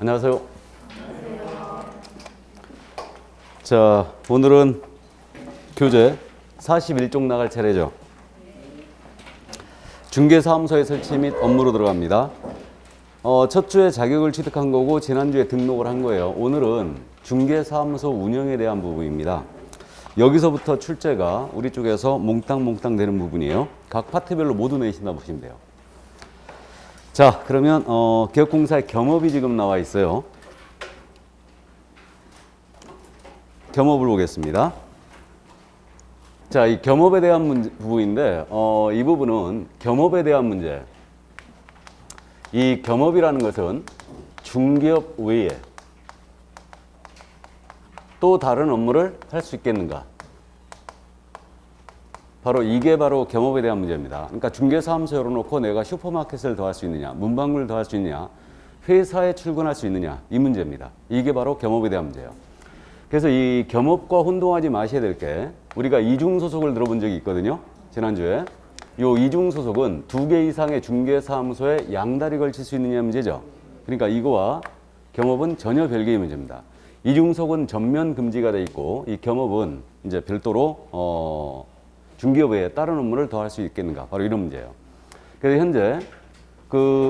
안녕하세요. 자, 오늘은 교재 41쪽 나갈 차례죠. 중개사무소의 설치 및 업무로 들어갑니다. 첫 주에 자격을 취득한 거고 지난주에 등록을 한 거예요. 오늘은 중개사무소 운영에 대한 부분입니다. 여기서부터 출제가 우리 쪽에서 몽땅몽땅 되는 부분이에요. 각 파트별로 모두 내신다 보시면 돼요. 자, 그러면 개업공사의 겸업이 지금 나와 있어요. 겸업을 보겠습니다. 자, 이 겸업에 대한 부분인데 이 부분은 겸업에 대한 문제. 이 겸업이라는 것은 중개업 외에 또 다른 업무를 할 수 있겠는가? 이게 바로 겸업에 대한 문제입니다. 그러니까 중개사무소 열어놓고 내가 슈퍼마켓을 더 할 수 있느냐, 문방구를 더 할 수 있느냐, 회사에 출근할 수 있느냐, 이 문제입니다. 이게 바로 겸업에 대한 문제예요. 그래서 이 겸업과 혼동하지 마셔야 될 게, 우리가 이중소속을 들어본 적이 있거든요. 지난주에. 이 이중소속은 2개 이상의 중개사무소에 양다리 걸칠 수 있느냐 문제죠. 그러니까 이거와 겸업은 전혀 별개의 문제입니다. 이중소속은 전면 금지가 돼 있고, 이 겸업은 이제 별도로 중개업 외에 다른 업무를 더 할 수 있겠는가? 바로 이런 문제예요. 그래서 현재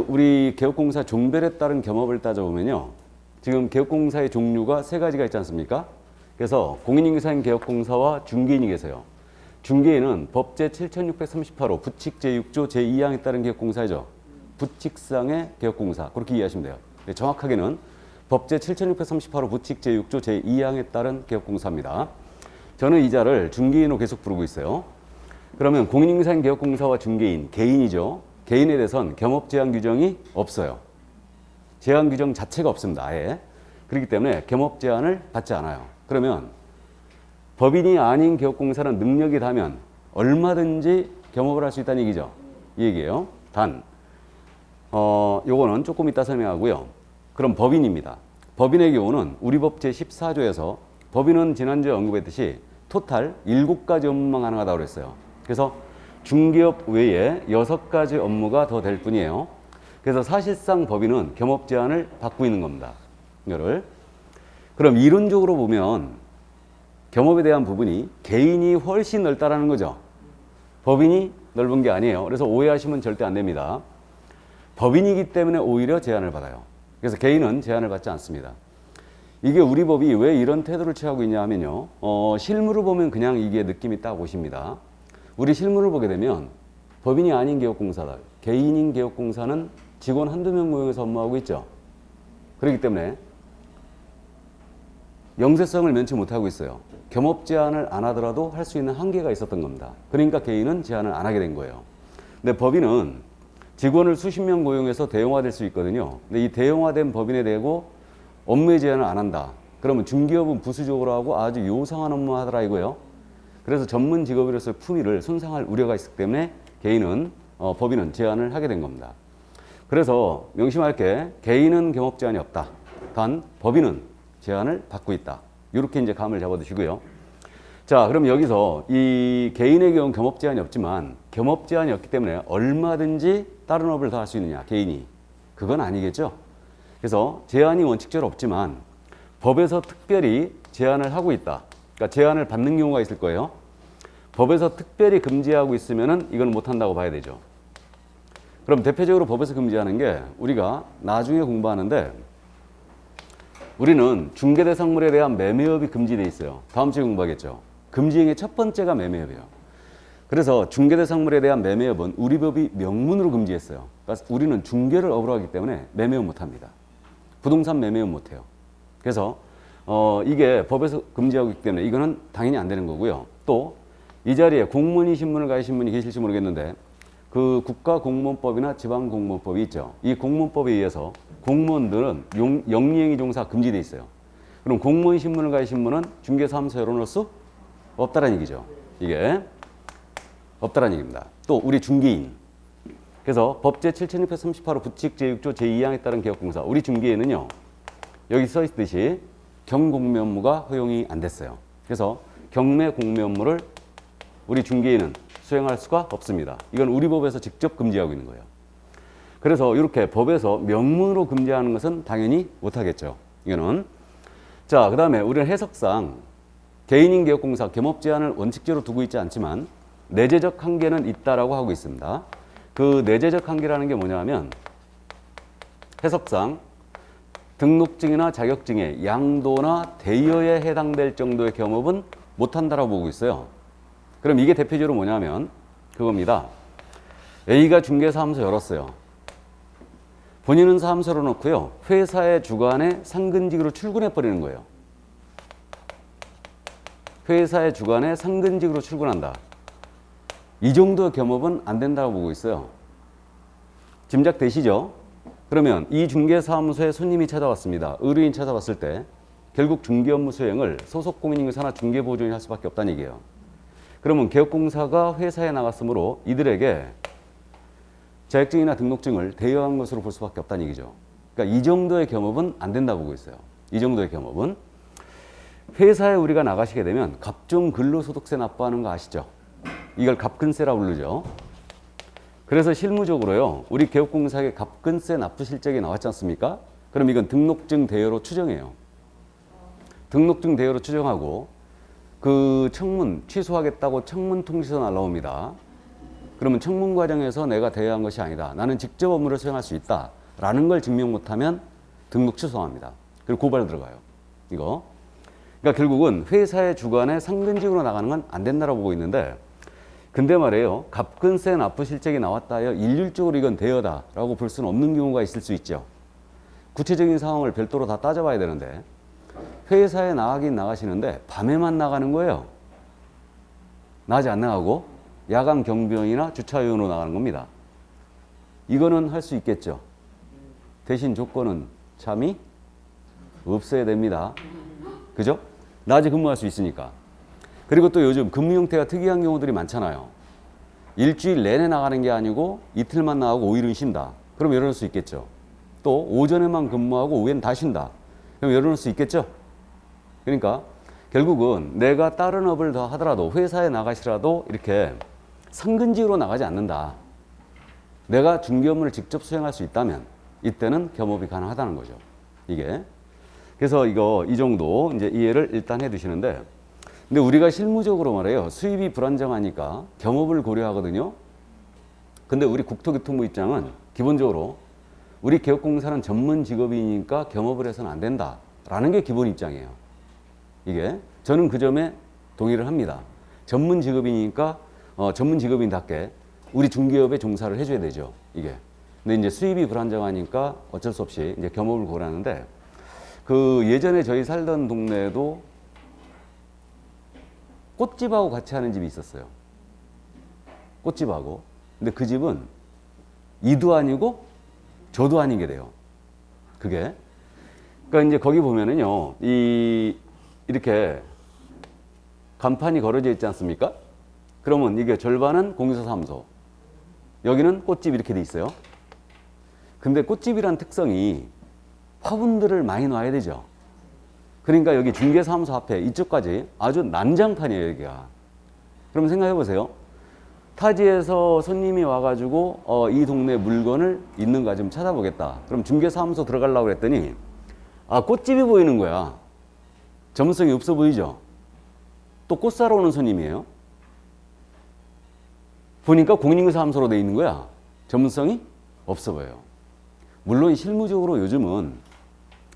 우리 개업공사 종별에 따른 겸업을 따져보면요. 지금 개업공사의 종류가 3가지가 있지 않습니까? 그래서 공인인계사인 개업공사와 중개인이 계세요. 중개인은 법제 7638호 부칙 제6조 제2항에 따른 개업공사죠. 부칙상의 개업공사. 그렇게 이해하시면 돼요. 네, 정확하게는 법제 7638호 부칙 제6조 제2항에 따른 개업공사입니다. 저는 이 자를 중개인으로 계속 부르고 있어요. 그러면 공인인계사인 개업공사와 중개인, 개인이죠. 개인에 대해서는 겸업 제한 규정이 없어요. 제한 규정 자체가 없습니다. 아예. 그렇기 때문에 겸업 제한을 받지 않아요. 그러면 법인이 아닌 개업공사는 능력이 닿으면 얼마든지 겸업을 할 수 있다는 얘기죠. 이 얘기예요. 단, 요거는 조금 이따 설명하고요. 그럼 법인입니다. 법인의 경우는 우리 법 제14조에서 법인은 지난주에 언급했듯이 토탈 7가지 업무만 가능하다고 그랬어요. 그래서 중개업 외에 6가지 업무가 더 될 뿐이에요. 그래서 사실상 법인은 겸업 제한을 받고 있는 겁니다. 이거를. 그럼 이론적으로 보면 겸업에 대한 부분이 개인이 훨씬 넓다라는 거죠. 법인이 넓은 게 아니에요. 그래서 오해하시면 절대 안 됩니다. 법인이기 때문에 오히려 제한을 받아요. 그래서 개인은 제한을 받지 않습니다. 이게 우리 법이 왜 이런 태도를 취하고 있냐 하면요. 실무를 보면 그냥 이게 느낌이 딱 오십니다. 우리 실무를 보게 되면 법인이 아닌 개업공사다. 개인인 개업공사는 직원 한두 명 고용해서 업무하고 있죠. 그렇기 때문에 영세성을 면치 못하고 있어요. 겸업 제한을 안 하더라도 할 수 있는 한계가 있었던 겁니다. 그러니까 개인은 제한을 안 하게 된 거예요. 근데 법인은 직원을 수십 명 고용해서 대형화될 수 있거든요. 근데 이 대형화된 법인에 대고 업무의 제한을 안 한다. 그러면 중개업은 부수적으로 하고 아주 요상한 업무 하더라 이거예요. 그래서 전문 직업으로서의 품위를 손상할 우려가 있기 때문에 개인은 법인은 제한을 하게 된 겁니다. 그래서 명심할 게 개인은 겸업 제한이 없다. 단 법인은 제한을 받고 있다. 이렇게 이제 감을 잡아두시고요. 자, 그럼 여기서 이 개인의 경우 겸업 제한이 없지만 겸업 제한이 없기 때문에 얼마든지 다른 업을 더 할 수 있느냐, 개인이. 그건 아니겠죠. 그래서 제한이 원칙적으로 없지만 법에서 특별히 제한을 하고 있다. 그러니까 제한을 받는 경우가 있을 거예요. 법에서 특별히 금지하고 있으면은 이건 못한다고 봐야 되죠. 그럼 대표적으로 법에서 금지하는 게 우리가 나중에 공부하는데 우리는 중개대상물에 대한 매매업이 금지되어 있어요. 다음 주에 공부하겠죠. 금지행의 첫 번째가 매매업이에요. 그래서 중개대상물에 대한 매매업은 우리 법이 명문으로 금지했어요. 그러니까 우리는 중개를 업으로 하기 때문에 매매업 못합니다. 부동산 매매업 못해요. 그래서 이게 법에서 금지하고 있기 때문에 이거는 당연히 안 되는 거고요. 또 이 자리에 공무원이 신문을 가신 분이 계실지 모르겠는데 그 국가공무원법이나 지방공무원법이 있죠. 이 공무원법에 의해서 공무원들은 영리행위 종사 금지되어 있어요. 그럼 공무원 신문을 가신 분은 중개사무소 열어놓을 수 없다라는 얘기죠. 이게 없다라는 얘기입니다. 또 우리 중개인. 그래서 법제 7638호 부칙 제6조 제2항에 따른 개업공사. 우리 중개인은요. 여기 써 있듯이 경공매 업무가 허용이 안 됐어요. 그래서 경매 공매 업무를 우리 중개인은 수행할 수가 없습니다. 이건 우리 법에서 직접 금지하고 있는 거예요. 그래서 이렇게 법에서 명문으로 금지하는 것은 당연히 못하겠죠. 이거는. 자, 그 다음에 우리는 해석상 개인인 개업공사 겸업 제한을 원칙적으로 두고 있지 않지만 내재적 한계는 있다라고 하고 있습니다. 그 내재적 한계라는 게 뭐냐면 해석상 등록증이나 자격증의 양도나 대여에 해당될 정도의 겸업은 못한다라고 보고 있어요. 그럼 이게 대표적으로 뭐냐면 그겁니다. A가 중개사무소 열었어요. 본인은 사무소로 놓고요. 회사의 주관에 상근직으로 출근해 버리는 거예요. 회사의 주관에 상근직으로 출근한다. 이 정도의 겸업은 안 된다고 보고 있어요. 짐작되시죠? 그러면 이 중개사무소에 손님이 찾아왔습니다. 의뢰인 찾아왔을 때 결국 중개업무 수행을 소속 공인인증서나 중개보조인이 할 수밖에 없다는 얘기예요. 그러면 개업공사가 회사에 나갔으므로 이들에게 자격증이나 등록증을 대여한 것으로 볼 수밖에 없다는 얘기죠. 그러니까 이 정도의 겸업은 안 된다고 보고 있어요. 이 정도의 겸업은. 회사에 우리가 나가시게 되면 갑종 근로소득세 납부하는 거 아시죠? 이걸 갑근세라고 부르죠. 그래서 실무적으로요. 우리 개업공사에 갑근세 납부 실적이 나왔지 않습니까? 그럼 이건 등록증 대여로 추정해요. 등록증 대여로 추정하고 그 청문 취소하겠다고 청문 통지서 날라옵니다. 그러면 청문 과정에서 내가 대여한 것이 아니다. 나는 직접 업무를 수행할 수 있다. 라는 걸 증명 못하면 등록 취소합니다. 그리고 고발 들어가요. 이거. 그러니까 결국은 회사의 주관에 상근직으로 나가는 건 안 된다고 보고 있는데 근데 말이에요. 갑근세 납부 실적이 나왔다 하여 일률적으로 이건 대여다라고 볼 수는 없는 경우가 있을 수 있죠. 구체적인 상황을 별도로 다 따져봐야 되는데 회사에 나가긴 나가시는데 밤에만 나가는 거예요. 낮에 안 나가고 야간 경비원이나 주차요원으로 나가는 겁니다. 이거는 할 수 있겠죠. 대신 조건은 잠이 없어야 됩니다. 그죠? 낮에 근무할 수 있으니까. 그리고 또 요즘 근무 형태가 특이한 경우들이 많잖아요. 일주일 내내 나가는 게 아니고 이틀만 나가고 5일은 쉰다. 그럼 열어놓을 수 있겠죠. 또 오전에만 근무하고 오후에는 다 쉰다. 그럼 열어놓을 수 있겠죠. 그러니까 결국은 내가 다른 업을 더 하더라도 회사에 나가시라도 이렇게 상근직으로 나가지 않는다. 내가 중개 업무를 직접 수행할 수 있다면 이때는 겸업이 가능하다는 거죠. 이게. 그래서 이 정도 이제 이해를 일단 해 두시는데 근데 우리가 실무적으로 말해요. 수입이 불안정하니까 겸업을 고려하거든요. 근데 우리 국토교통부 입장은 기본적으로 우리 개업공사는 전문 직업이니까 겸업을 해서는 안 된다라는 게 기본 입장이에요. 이게 저는 그 점에 동의를 합니다. 전문 직업이니까 전문 직업인답게 우리 중개업에 종사를 해줘야 되죠. 이게. 근데 이제 수입이 불안정하니까 어쩔 수 없이 이제 겸업을 고려하는데 그 예전에 저희 살던 동네에도 꽃집하고 같이 하는 집이 있었어요. 꽃집하고. 근데 그 집은 이도 아니고 저도 아닌 게 돼요. 그게. 그러니까 이제 거기 보면은요, 이렇게 간판이 걸어져 있지 않습니까? 그러면 이게 절반은 공사사무소. 여기는 꽃집 이렇게 돼 있어요. 근데 꽃집이란 특성이 화분들을 많이 놔야 되죠. 그러니까 여기 중개사무소 앞에 이쪽까지 아주 난장판이에요, 여기가. 그럼 생각해 보세요. 타지에서 손님이 와가지고 이 동네 물건을 있는가 좀 찾아보겠다. 그럼 중개사무소 들어가려고 그랬더니 꽃집이 보이는 거야. 전문성이 없어 보이죠? 또 꽃 사러 오는 손님이에요. 보니까 공인인증사무소로 돼 있는 거야. 전문성이 없어 보여요. 물론 실무적으로 요즘은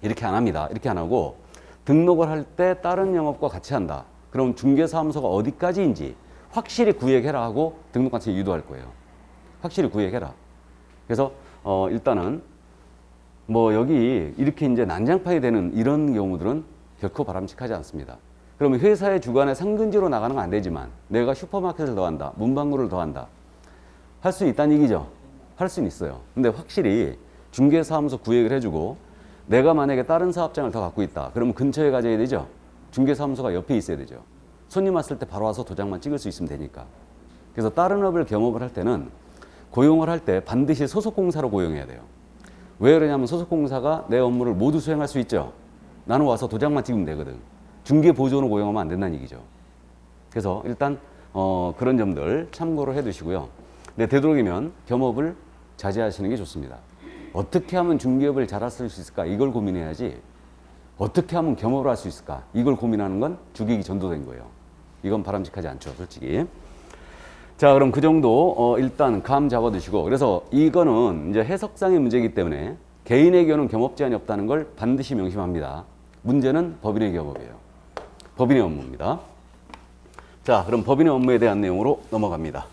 이렇게 안 합니다. 이렇게 안 하고 등록을 할 때 다른 영업과 같이 한다. 그럼 중개사무소가 어디까지인지 확실히 구획해라 하고 등록관청에 유도할 거예요. 확실히 구획해라. 그래서 일단은 뭐 여기 이렇게 이제 난장판이 되는 이런 경우들은 결코 바람직하지 않습니다. 그러면 회사의 주관에 상근지로 나가는 건 안 되지만 내가 슈퍼마켓을 더한다. 문방구를 더한다. 할 수 있다는 얘기죠. 할 수는 있어요. 근데 확실히 중개사무소 구획을 해주고 내가 만약에 다른 사업장을 더 갖고 있다. 그러면 근처에 가져야 되죠. 중개사무소가 옆에 있어야 되죠. 손님 왔을 때 바로 와서 도장만 찍을 수 있으면 되니까. 그래서 다른 업을 겸업을 할 때는 고용을 할 때 반드시 소속공사로 고용해야 돼요. 왜 그러냐면 소속공사가 내 업무를 모두 수행할 수 있죠. 나는 와서 도장만 찍으면 되거든. 중개보조원을 고용하면 안 된다는 얘기죠. 그래서 일단 그런 점들 참고를 해 두시고요. 네, 되도록이면 겸업을 자제하시는 게 좋습니다. 어떻게 하면 중개업을 잘 할 수 있을까? 이걸 고민해야지. 어떻게 하면 겸업을 할 수 있을까? 이걸 고민하는 건 주객이 전도된 거예요. 이건 바람직하지 않죠, 솔직히. 자, 그럼 그 정도 일단 감 잡아두시고, 그래서 이거는 이제 해석상의 문제이기 때문에 개인의 경우는 겸업 제한이 없다는 걸 반드시 명심합니다. 문제는 법인의 겸업이에요. 법인의 업무입니다. 자, 그럼 법인의 업무에 대한 내용으로 넘어갑니다.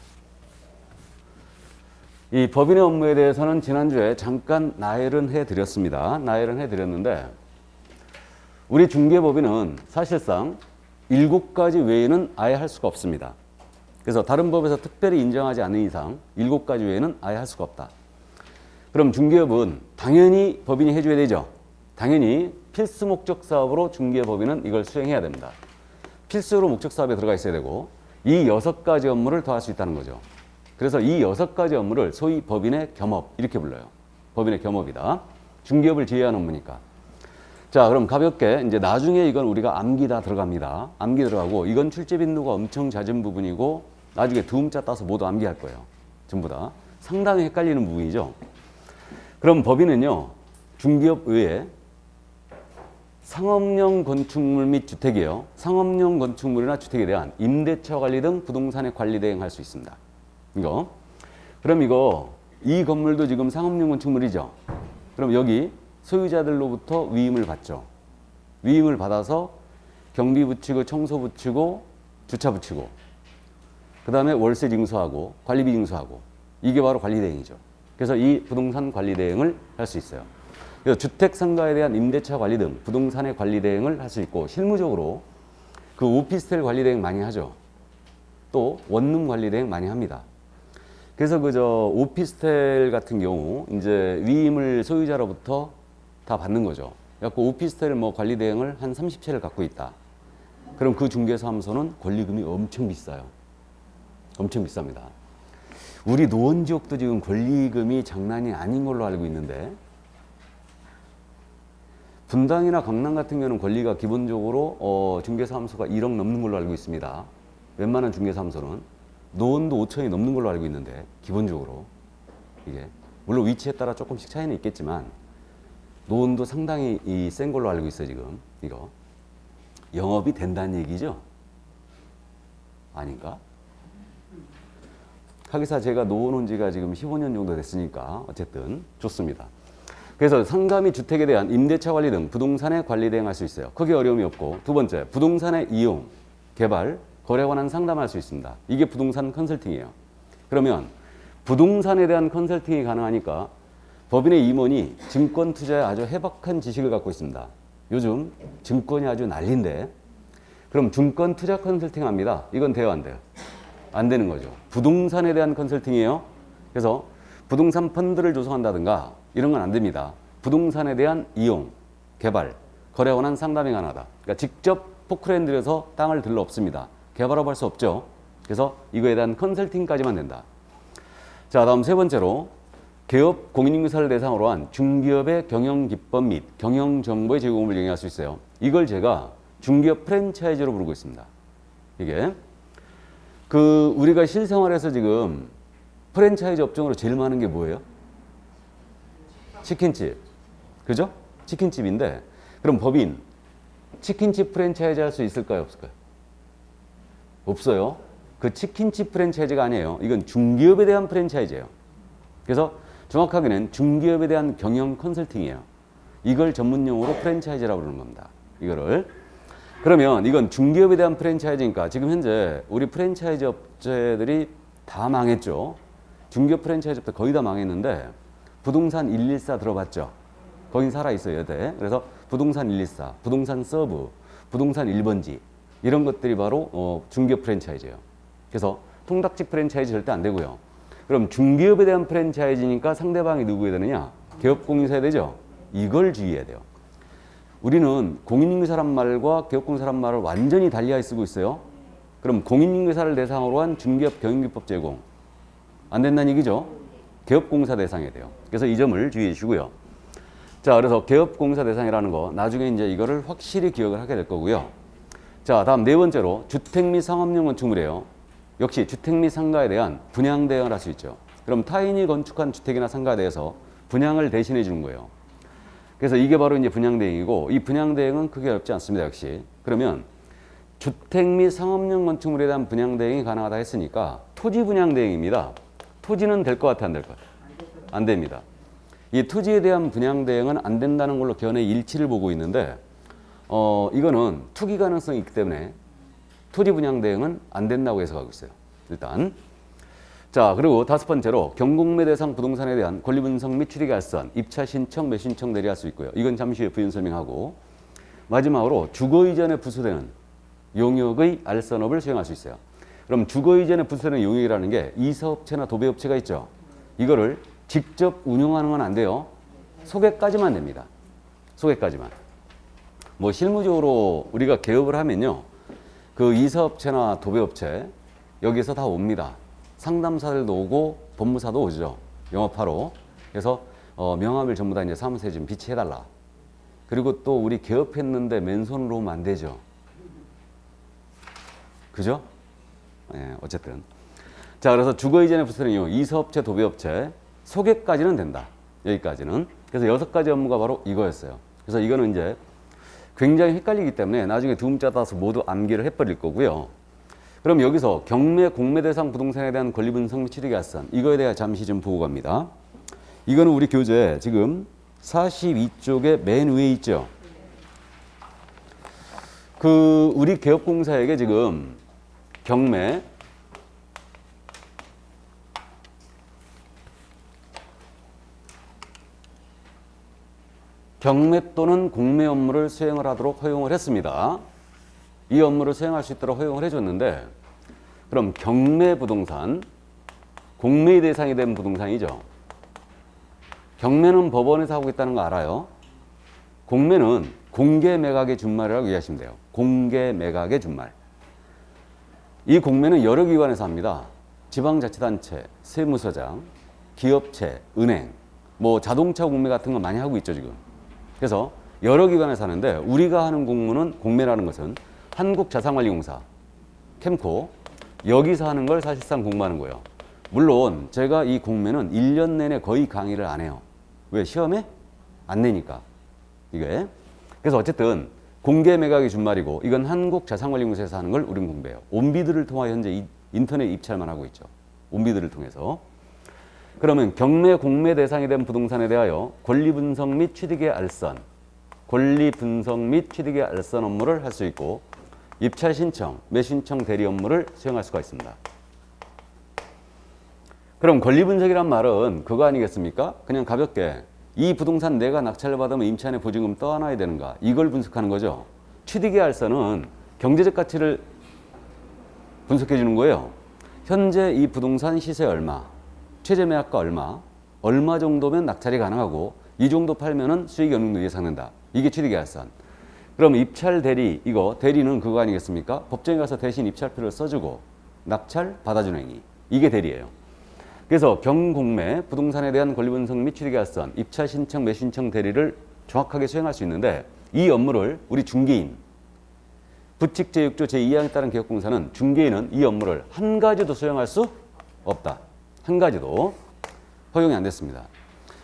이 법인의 업무에 대해서는 지난주에 잠깐 나열은 해드렸습니다. 나열은 해드렸는데 우리 중개법인은 사실상 7가지 외에는 아예 할 수가 없습니다. 그래서 다른 법에서 특별히 인정하지 않는 이상 7가지 외에는 아예 할 수가 없다. 그럼 중개업은 당연히 법인이 해줘야 되죠. 당연히 필수 목적 사업으로 중개법인은 이걸 수행해야 됩니다. 필수로 목적 사업에 들어가 있어야 되고 이 6가지 업무를 더 할 수 있다는 거죠. 그래서 이 6가지 업무를 소위 법인의 겸업 이렇게 불러요. 법인의 겸업이다. 중개업을 지휘하는 업무니까. 자, 그럼 가볍게 이제 나중에 이건 우리가 암기 다 들어갑니다. 암기 들어가고 이건 출제 빈도가 엄청 잦은 부분이고 나중에 두음자 따서 모두 암기할 거예요. 전부 다. 상당히 헷갈리는 부분이죠. 그럼 법인은요. 중개업 외에 상업용 건축물 및 주택이에요. 상업용 건축물이나 주택에 대한 임대차 관리 등 부동산의 관리 대행할 수 있습니다. 이거. 그럼 이 건물도 지금 상업용 건축물이죠. 그럼 여기 소유자들로부터 위임을 받죠. 위임을 받아서 경비 붙이고 청소 붙이고 주차 붙이고 그 다음에 월세 징수하고 관리비 징수하고 이게 바로 관리 대행이죠. 그래서 이 부동산 관리 대행을 할 수 있어요. 그래서 주택 상가에 대한 임대차 관리 등 부동산의 관리 대행을 할 수 있고 실무적으로 그 오피스텔 관리 대행 많이 하죠. 또 원룸 관리 대행 많이 합니다. 그래서 오피스텔 같은 경우 이제 위임을 소유자로부터 다 받는 거죠. 그래서 오피스텔 관리 대행을 한 30채를 갖고 있다. 그럼 그 중개사무소는 권리금이 엄청 비싸요. 엄청 비쌉니다. 우리 노원 지역도 지금 권리금이 장난이 아닌 걸로 알고 있는데 분당이나 강남 같은 경우는 권리가 기본적으로 중개사무소가 1억 넘는 걸로 알고 있습니다. 웬만한 중개사무소는 노원도 5천이 넘는 걸로 알고 있는데 기본적으로 이게 물론 위치에 따라 조금씩 차이는 있겠지만 노원도 상당히 센 걸로 알고 있어요. 지금 이거 영업이 된다는 얘기죠? 아닌가? 하기사 제가 노원 온 지가 지금 15년 정도 됐으니까 어쨌든 좋습니다. 그래서 상가 및 주택에 대한 임대차 관리 등 부동산의 관리 대행할 수 있어요. 크게 어려움이 없고 두 번째 부동산의 이용, 개발, 거래에 관한 상담할 수 있습니다. 이게 부동산 컨설팅이에요. 그러면 부동산에 대한 컨설팅이 가능하니까 법인의 임원이 증권 투자에 아주 해박한 지식을 갖고 있습니다. 요즘 증권이 아주 난리인데 그럼 증권 투자 컨설팅 합니다. 이건 돼요, 안 돼요? 안 되는 거죠. 부동산에 대한 컨설팅이에요. 그래서 부동산 펀드를 조성한다든가 이런 건 안 됩니다. 부동산에 대한 이용, 개발, 거래에 관한 상담이 가능하다. 그러니까 직접 포크레인 들여서 땅을 들러 없습니다. 개발하고 할 수 없죠. 그래서 이거에 대한 컨설팅까지만 된다. 자, 다음 세 번째로 개업 공인인증사를 대상으로 한 중기업의 경영 기법 및 경영 정보의 제공을 영위할 수 있어요. 이걸 제가 중기업 프랜차이즈로 부르고 있습니다. 이게 우리가 실생활에서 지금 프랜차이즈 업종으로 제일 많은 게 뭐예요? 치킨집. 그죠? 치킨집인데 그럼 법인 치킨집 프랜차이즈 할 수 있을까요? 없을까요? 없어요. 그 치킨집 프랜차이즈가 아니에요. 이건 중기업에 대한 프랜차이즈예요. 그래서 정확하게는 중기업에 대한 경영 컨설팅이에요. 이걸 전문용어로 프랜차이즈라고 부르는 겁니다. 이거를. 그러면 이건 중기업에 대한 프랜차이즈니까 지금 현재 우리 프랜차이즈 업체들이 다 망했죠. 중기업 프랜차이즈 업체 거의 다 망했는데 부동산 114 들어봤죠? 거긴 살아있어요. 여태. 그래서 부동산 114, 부동산 서브, 부동산 1번지 이런 것들이 바로 중기업 프랜차이즈예요. 그래서 통닭집 프랜차이즈 절대 안 되고요. 그럼 중기업에 대한 프랜차이즈니까 상대방이 누구여야 되느냐? 개업공인사야 되죠? 이걸 주의해야 돼요. 우리는 공인인증사란 말과 개업공인사란 말을 완전히 달리하게 쓰고 있어요. 그럼 공인인증사를 대상으로 한 중개업 경영기법 제공 안 된다는 얘기죠? 개업공사 대상이 돼요. 그래서 이 점을 주의해 주시고요. 자, 그래서 개업공사 대상이라는 거 나중에 이제 이거를 확실히 기억을 하게 될 거고요. 자, 다음 네 번째로 주택 및 상업용 건축물이에요. 역시 주택 및 상가에 대한 분양 대행을 할 수 있죠. 그럼 타인이 건축한 주택이나 상가에 대해서 분양을 대신해 주는 거예요. 그래서 이게 바로 이제 분양대행이고, 이 분양대행은 크게 어렵지 않습니다, 역시. 그러면 주택 및 상업용 건축물에 대한 분양대행이 가능하다 했으니까 토지 분양대행입니다. 토지는 될 것 같아, 안 될 것 같아? 안 됩니다. 이 토지에 대한 분양대행은 안 된다는 걸로 견해 일치를 보고 있는데, 이거는 투기 가능성이 있기 때문에 토지 분양대행은 안 된다고 해석하고 있어요. 일단. 자, 그리고 다섯 번째로 경공매 대상 부동산에 대한 권리 분석 및 취득 알선, 입차 신청, 매신청 대리할 수 있고요. 이건 잠시 후에 부연 설명하고, 마지막으로 주거 이전에 부수되는 용역의 알선업을 수행할 수 있어요. 그럼 주거 이전에 부수되는 용역이라는 게 이사업체나 도배업체가 있죠. 이거를 직접 운영하는 건 안 돼요. 소개까지만 됩니다. 소개까지만. 뭐 실무적으로 우리가 개업을 하면요, 그 이사업체나 도배업체 여기서 다 옵니다. 상담사들도 오고 법무사도 오죠. 영업하러. 그래서 명함을 전부 다 이제 사무소에 좀 비치해달라. 그리고 또 우리 개업했는데 맨손으로 오면 안 되죠. 그죠? 예, 어쨌든. 자, 그래서 주거 이전에 부수되는 이유, 이사업체, 도배업체 소개까지는 된다. 여기까지는. 그래서 6가지 업무가 바로 이거였어요. 그래서 이거는 이제 굉장히 헷갈리기 때문에 나중에 두 문자 따서 모두 암기를 해버릴 거고요. 그럼 여기서 경매, 공매 대상 부동산에 대한 권리 분석 및 취득 알선, 이거에 대해 잠시 좀 보고 갑니다. 이거는 우리 교재 지금 42쪽에 맨 위에 있죠. 그 우리 개업공사에게 지금 경매, 또는 공매 업무를 수행을 하도록 허용을 했습니다. 이 업무를 수행할 수 있도록 허용을 해줬는데, 그럼 경매 부동산, 공매의 대상이 된 부동산이죠. 경매는 법원에서 하고 있다는 거 알아요. 공매는 공개 매각의 준말이라고 이해하시면 돼요. 공개 매각의 준말. 이 공매는 여러 기관에서 합니다. 지방자치단체, 세무서장, 기업체, 은행, 뭐 자동차 공매 같은 거 많이 하고 있죠, 지금. 그래서 여러 기관에서 하는데, 우리가 하는 공매라는 것은 한국자산관리공사, 캠코, 여기서 하는 걸 사실상 공부하는 거예요. 물론 제가 이 공매는 1년 내내 거의 강의를 안 해요. 왜? 시험에 안 내니까. 이게. 그래서 어쨌든 공개 매각의 준말이고, 이건 한국자산관리공사에서 하는 걸 우린 공부해요. 온비드를 통하여 현재 인터넷 입찰만 하고 있죠. 온비드를 통해서. 그러면 경매, 공매 대상이 된 부동산에 대하여 권리 분석 및 취득의 알선, 권리 분석 및 취득의 알선 업무를 할 수 있고, 입찰 신청, 매신청 대리 업무를 수행할 수가 있습니다. 그럼 권리 분석이란 말은 그거 아니겠습니까? 그냥 가볍게 이 부동산 내가 낙찰을 받으면 임차인의 보증금 떠안아야 되는가, 이걸 분석하는 거죠. 취득의 알선은 경제적 가치를 분석해 주는 거예요. 현재 이 부동산 시세 얼마, 최저 매각가 얼마 정도면 낙찰이 가능하고, 이 정도 팔면은 수익이 어느 정도 예상된다. 이게 취득의 알선. 그럼 입찰 대리, 이거 대리는 그거 아니겠습니까? 법정에 가서 대신 입찰표를 써주고 낙찰 받아주는 행위, 이게 대리예요. 그래서 경공매, 부동산에 대한 권리 분석 및 취득의 알선, 입찰 신청, 매신청 대리를 정확하게 수행할 수 있는데, 이 업무를 우리 중개인, 부칙 제6조 제2항에 따른 개업공사는 중개인은 이 업무를 한 가지도 수행할 수 없다. 한 가지도 허용이 안 됐습니다.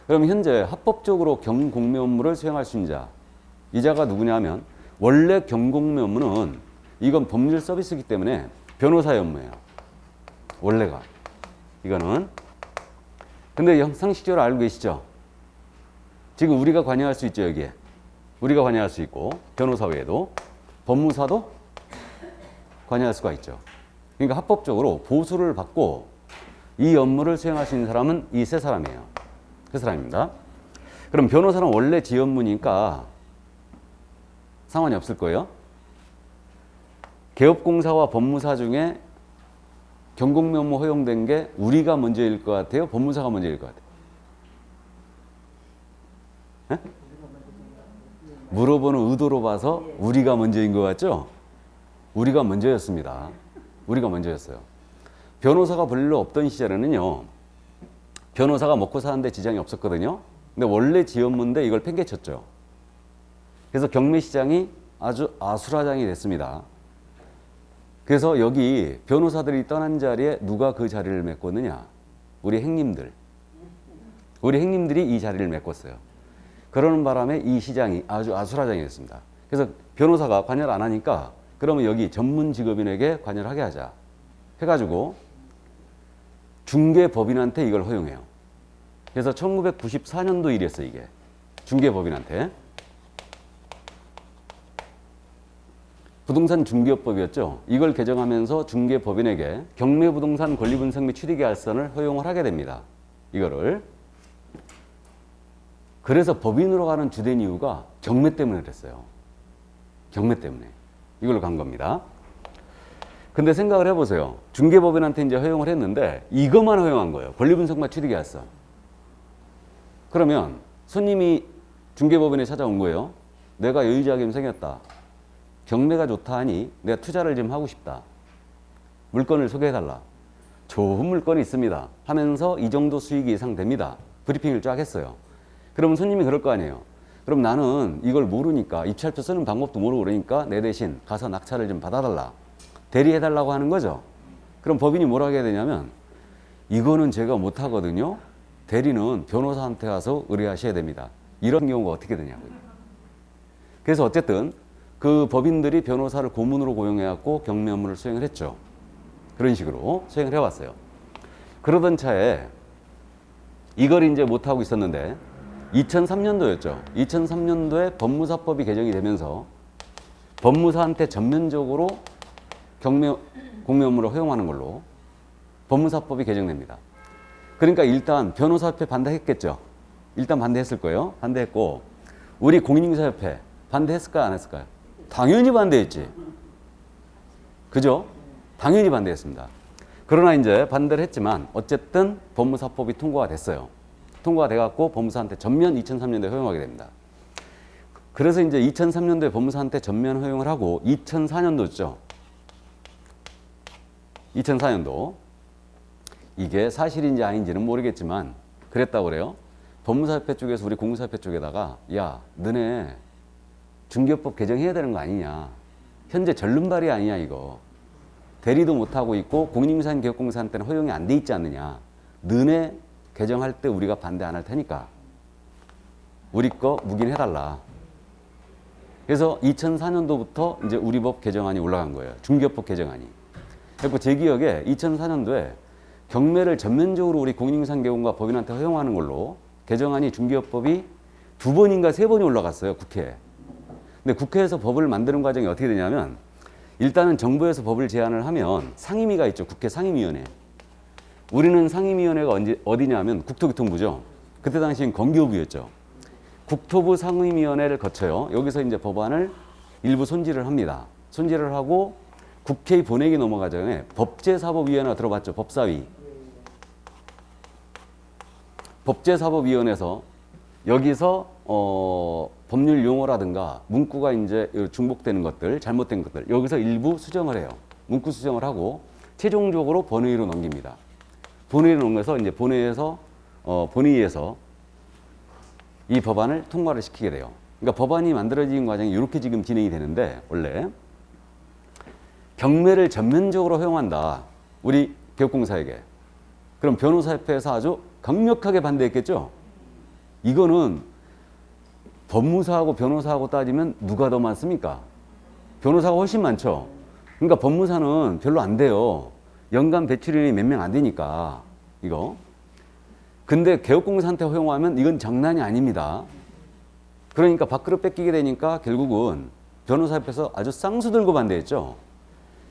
그럼 현재 합법적으로 경공매 업무를 수행할 수 있는 자, 이 자가 누구냐 하면, 원래 경공매 업무는 이건 법률 서비스이기 때문에 변호사의 업무예요. 원래가. 이거는. 근데 상식적으로 알고 계시죠? 지금 우리가 관여할 수 있죠, 여기에. 우리가 관여할 수 있고, 변호사 외에도 법무사도 관여할 수가 있죠. 그러니까 합법적으로 보수를 받고 이 업무를 수행할 수 있는 사람은 이 세 사람이에요. 세 사람입니다. 그럼 변호사는 원래 지 업무니까 상관이 없을 거예요. 개업공사와 법무사 중에 경공매 업무 허용된 게 우리가 먼저일 것 같아요? 법무사가 먼저일 것 같아요? 네? 물어보는 의도로 봐서 우리가 먼저인 것 같죠? 우리가 먼저였습니다. 우리가 먼저였어요. 변호사가 별로 없던 시절에는요, 변호사가 먹고 사는데 지장이 없었거든요. 근데 원래 지 업무인데 이걸 팽개쳤죠. 그래서 경매 시장이 아주 아수라장이 됐습니다. 그래서 여기 변호사들이 떠난 자리에 누가 그 자리를 메꿨느냐? 우리 행님들이 이 자리를 메꿨어요. 그러는 바람에 이 시장이 아주 아수라장이었습니다. 그래서 변호사가 관여를 안 하니까 그러면 여기 전문 직업인에게 관여를 하게 하자 해가지고 중개법인한테 이걸 허용해요. 그래서 1994년도 일이었어요. 이게 중개법인한테. 부동산 중개업법이었죠. 이걸 개정하면서 중개법인에게 경매부동산 권리분석 및 취득계약서를 허용을 하게 됩니다. 이거를. 그래서 법인으로 가는 주된 이유가 경매 때문에 그랬어요. 경매 때문에. 이걸로 간 겁니다. 근데 생각을 해보세요. 중개법인한테 이제 허용을 했는데 이것만 허용한 거예요. 권리분석 및 취득계약서. 그러면 손님이 중개법인에 찾아온 거예요. 내가 여유자금이 생겼다. 경매가 좋다 하니 내가 투자를 좀 하고 싶다. 물건을 소개해달라. 좋은 물건이 있습니다. 하면서 이 정도 수익이 예상됩니다. 브리핑을 쫙 했어요. 그러면 손님이 그럴 거 아니에요. 그럼 나는 이걸 모르니까 입찰표 쓰는 방법도 모르고 그러니까 내 대신 가서 낙찰을 좀 받아달라. 대리해달라고 하는 거죠. 그럼 법인이 뭐라고 해야 되냐면 이거는 제가 못하거든요. 대리는 변호사한테 가서 의뢰하셔야 됩니다. 이런 경우가 어떻게 되냐고요. 그래서 어쨌든 그 법인들이 변호사를 고문으로 고용해갖고 경매 업무를 수행을 했죠. 그런 식으로 수행을 해왔어요. 그러던 차에 이걸 이제 못하고 있었는데 2003년도였죠. 2003년도에 법무사법이 개정이 되면서 법무사한테 전면적으로 공매 업무를 허용하는 걸로 법무사법이 개정됩니다. 그러니까 일단 변호사협회 반대했겠죠. 일단 반대했을 거예요. 반대했고 우리 공인중개사협회 반대했을까요? 안 했을까요? 당연히 반대했지. 그죠? 당연히 반대했습니다. 그러나 이제 반대를 했지만 어쨌든 법무사법이 통과가 됐어요. 통과가 돼갖고 법무사한테 전면 2003년도에 허용하게 됩니다. 그래서 이제 2003년도에 법무사한테 전면 허용을 하고 2004년도죠. 2004년도 이게 사실인지 아닌지는 모르겠지만 그랬다고 그래요. 법무사협회 쪽에서 우리 공무사협회 쪽에다가 야 너네 중개법 개정해야 되는 거 아니냐. 현재 절름발이 아니냐 이거. 대리도 못하고 있고 공인중개사인 개업공사한테는 허용이 안 돼 있지 않느냐. 너네 개정할 때 우리가 반대 안 할 테니까 우리 거 묵인해달라. 그래서 2004년도부터 이제 우리 법 개정안이 올라간 거예요. 중개법 개정안이. 그리고 제 기억에 2004년도에 경매를 전면적으로 우리 공인중개사개업공사 법인한테 허용하는 걸로 개정안이 중개업법이 2번인가 3번이 올라갔어요. 국회에. 근데 국회에서 법을 만드는 과정이 어떻게 되냐면 일단은 정부에서 법을 제안을 하면 상임위가 있죠. 국회 상임위원회. 우리는 상임위원회가 어디냐면 국토교통부죠. 그때 당시엔 건교부였죠. 국토부 상임위원회를 거쳐요. 여기서 이제 법안을 일부 손질을 합니다. 손질을 하고 국회에 본회의 넘어가기 전에 법제사법위원회가 들어봤죠. 법사위. 법제사법위원회에서 여기서 법률 용어라든가 문구가 이제 중복되는 것들, 잘못된 것들 여기서 일부 수정을 해요. 문구 수정을 하고 최종적으로 본회의로 넘깁니다. 본회의로 넘겨서 이제 본회의에서 이 법안을 통과를 시키게 돼요. 그러니까 법안이 만들어지는 과정이 이렇게 지금 진행이 되는데 원래 경매를 전면적으로 허용한다. 우리 개업공사에게. 그럼 변호사협회에서 아주 강력하게 반대했겠죠. 이거는 법무사하고 변호사하고 따지면 누가 더 많습니까? 변호사가 훨씬 많죠. 그러니까 법무사는 별로 안 돼요. 연간 배출인이 몇 명 안 되니까 이거. 근데 개업공사한테 허용하면 이건 장난이 아닙니다. 그러니까 밥그릇 뺏기게 되니까 결국은 변호사협회에서 아주 쌍수 들고 반대했죠.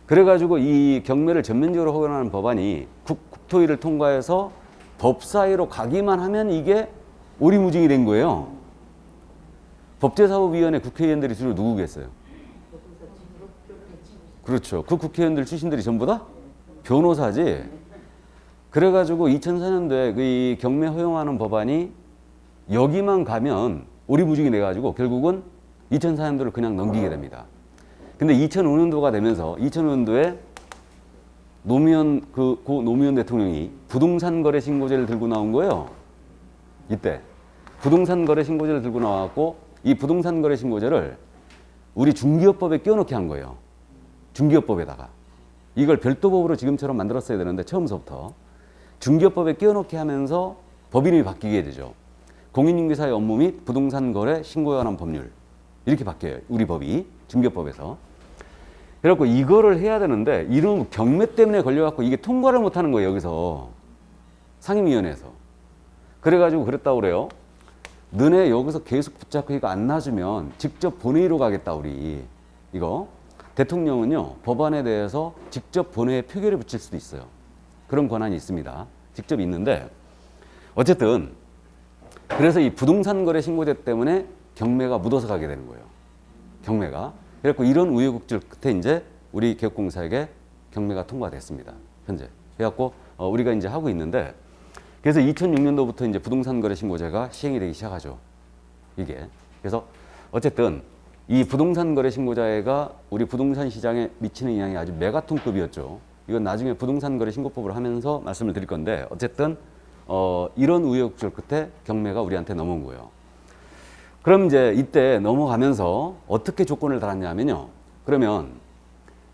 그래가지고 이 경매를 전면적으로 허용하는 법안이 국토위를 통과해서 법사위로 가기만 하면 이게 오리무중이 된 거예요. 법제사법위원회 국회의원들이 주로 누구겠어요? 그렇죠. 그 국회의원들 출신들이 전부 다 변호사지. 그래가지고 2004년도에 이 경매 허용하는 법안이 여기만 가면 오리무중이 돼가지고 결국은 2004년도를 그냥 넘기게 됩니다. 근데 2005년도가 되면서 2005년도에 고 노무현 대통령이 부동산 거래 신고제를 들고 나온 거예요. 이때 부동산 거래 신고제를 들고 나왔고 이 부동산 거래 신고제를 우리 중개업법에 끼워넣게 한 거예요. 중개업법에다가. 이걸 별도 법으로 지금처럼 만들었어야 되는데 처음서부터. 중개법에 끼워넣게 하면서 법 이름이 바뀌게 되죠. 공인중개사의 업무 및 부동산 거래 신고에 관한 법률 이렇게 바뀌어요. 우리 법이 중개법에서. 그래갖고 이거를 해야 되는데 이런 경매 때문에 걸려갖고 이게 통과를 못하는 거예요. 여기서 상임위원회에서. 그래가지고 그랬다고 그래요. 너네 여기서 계속 붙잡고 이거 안 놔주면 직접 본회의로 가겠다 우리. 이거 대통령은요 법안에 대해서 직접 본회의에 표결에 붙일 수도 있어요. 그런 권한이 있습니다. 직접 있는데 어쨌든 그래서 이 부동산 거래 신고제 때문에 경매가 묻어서 가게 되는 거예요. 경매가. 그래갖고 이런 우여곡절 끝에 이제 우리 개업공사에게 경매가 통과됐습니다. 현재. 그래갖고 우리가 이제 하고 있는데 그래서 2006년도부터 이제 부동산 거래 신고제가 시행이 되기 시작하죠. 이게. 그래서 어쨌든 이 부동산 거래 신고제가 우리 부동산 시장에 미치는 영향이 아주 메가톤급이었죠. 이건 나중에 부동산 거래 신고법을 하면서 말씀을 드릴 건데 어쨌든 이런 우여곡절 끝에 경매가 우리한테 넘어온 거예요. 그럼 이제 이때 넘어가면서 어떻게 조건을 달았냐면요. 그러면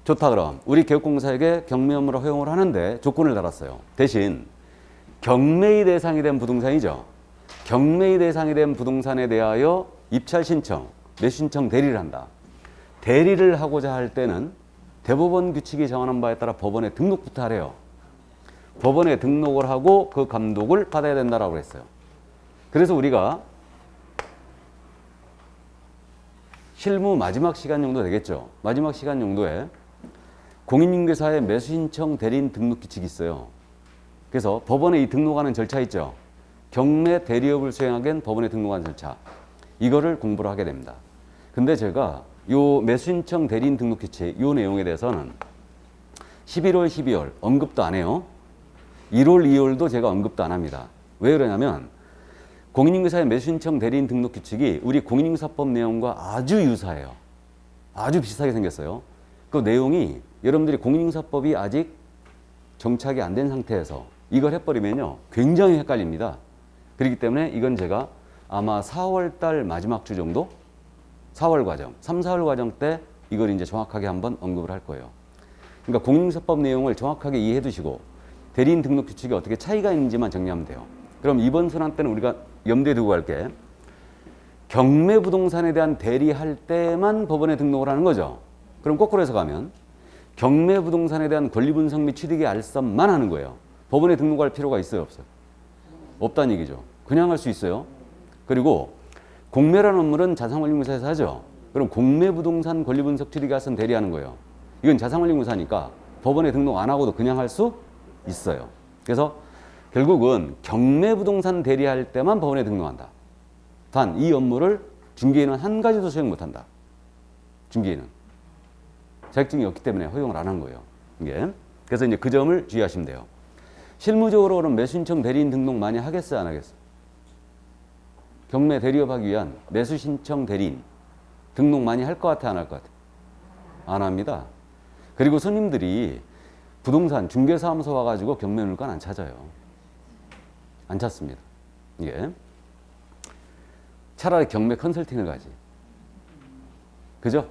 좋다 그럼 우리 개업공사에게 경매 업무를 허용을 하는데 조건을 달았어요. 대신 경매의 대상이 된 부동산이죠. 경매의 대상이 된 부동산에 대하여 입찰 신청, 매수 신청 대리를 한다. 대리를 하고자 할 때는 대법원 규칙이 정하는 바에 따라 법원에 등록부터 하래요. 법원에 등록을 하고 그 감독을 받아야 된다라고 했어요. 그래서 우리가 실무 마지막 시간 정도 되겠죠. 마지막 시간 정도에 공인중개사의 매수신청 대리인 등록 규칙이 있어요. 그래서 법원에 이 등록하는 절차 있죠. 경매 대리업을 수행하기엔 법원에 등록하는 절차. 이거를 공부를 하게 됩니다. 근데 제가 요 매수신청 대리인 등록 규칙 요 내용에 대해서는 11월, 12월 언급도 안 해요. 1월, 2월도 제가 언급도 안 합니다. 왜 그러냐면 공인중개사의 매수신청 대리인 등록 규칙이 우리 공인중개사법 내용과 아주 유사해요. 아주 비슷하게 생겼어요. 그 내용이 여러분들이 공인중개사법이 아직 정착이 안 된 상태에서 이걸 해버리면요 굉장히 헷갈립니다. 그렇기 때문에 이건 제가 아마 4월 달 마지막 주 정도 4월 과정, 3, 4월 과정 때 이걸 이제 정확하게 한번 언급을 할 거예요. 그러니까 공인중개사법 내용을 정확하게 이해해 두시고 대리인 등록 규칙이 어떻게 차이가 있는지만 정리하면 돼요. 그럼 이번 순환 때는 우리가 염두에 두고 갈게. 경매 부동산에 대한 대리할 때만 법원에 등록을 하는 거죠. 그럼 거꾸로 해서 가면 경매 부동산에 대한 권리 분석 및 취득의 알선만 하는 거예요. 법원에 등록할 필요가 있어요, 없어요? 없다는 얘기죠. 그냥 할 수 있어요. 그리고 공매라는 업무는 자산관리공사에서 하죠. 그럼 공매 부동산 권리 분석 취득의 알선 대리하는 거예요. 이건 자산관리공사니까 법원에 등록 안 하고도 그냥 할 수 있어요. 그래서 결국은 경매 부동산 대리할 때만 법원에 등록한다. 단 이 업무를 중개인은 한 가지도 수행 못한다. 중개인은 자격증이 없기 때문에 허용을 안 한 거예요. 이게. 그래서 이제 그 점을 주의하시면 돼요. 실무적으로는 매수신청 대리인 등록 많이 하겠어요, 안 하겠어요? 경매 대리업 하기 위한 매수신청 대리인 등록 많이 할 것 같아, 안 할 것 같아? 안 합니다. 그리고 손님들이 부동산 중개사무소 와가지고 경매 물건 안 찾아요. 안 찾습니다. 이게. 차라리 경매 컨설팅을 가지. 그죠?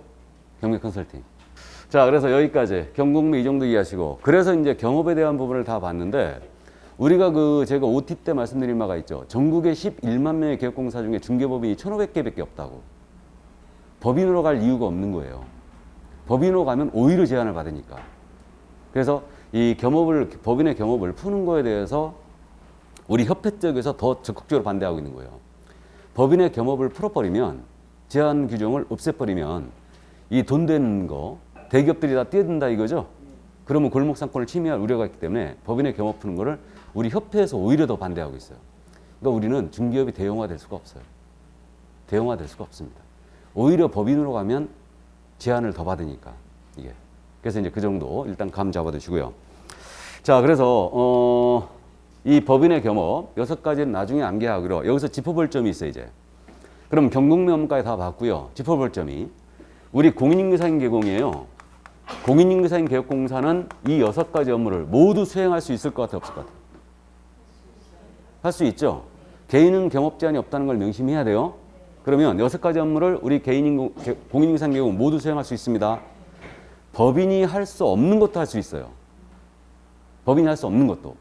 경매 컨설팅. 자, 그래서 여기까지 경공매 이 정도 이해하시고, 그래서 이제 경업에 대한 부분을 다 봤는데, 우리가 제가 OT 때 말씀드린 바가 있죠. 전국에 11만 명의 개업공사 중에 중개법인이 1,500개밖에 없다고. 법인으로 갈 이유가 없는 거예요. 법인으로 가면 오히려 제한을 받으니까. 그래서 이 법인의 겸업을 푸는 거에 대해서 우리 협회 쪽에서 더 적극적으로 반대하고 있는 거예요. 법인의 겸업을 풀어버리면, 제한 규정을 없애버리면 이 돈 되는 거 대기업들이 다 뛰어든다 이거죠. 그러면 골목상권을 침해할 우려가 있기 때문에 법인의 겸업 푸는 거를 우리 협회에서 오히려 더 반대하고 있어요. 그러니까 우리는 중개업이 대형화될 수가 없어요. 대형화될 수가 없습니다. 오히려 법인으로 가면 제한을 더 받으니까 이게. 그래서 이제 그 정도 일단 감 잡아두시고요. 자, 그래서 이 법인의 겸업 6가지는 나중에 암기하기로 여기서 짚어볼 점이 있어요, 이제. 그럼 경공매 업무까지 다 봤고요. 짚어볼 점이 우리 공인중개사인 개공이에요. 공인중개사인 개업공사는 이 6가지 업무를 모두 수행할 수 있을 것 같아요, 없을 것 같아요? 할 수 있죠. 개인은 겸업 제한이 없다는 걸 명심해야 돼요. 그러면 6가지 업무를 우리 공인중개사인 개공 모두 수행할 수 있습니다. 법인이 할 수 없는 것도 할 수 있어요. 법인이 할 수 없는 것도.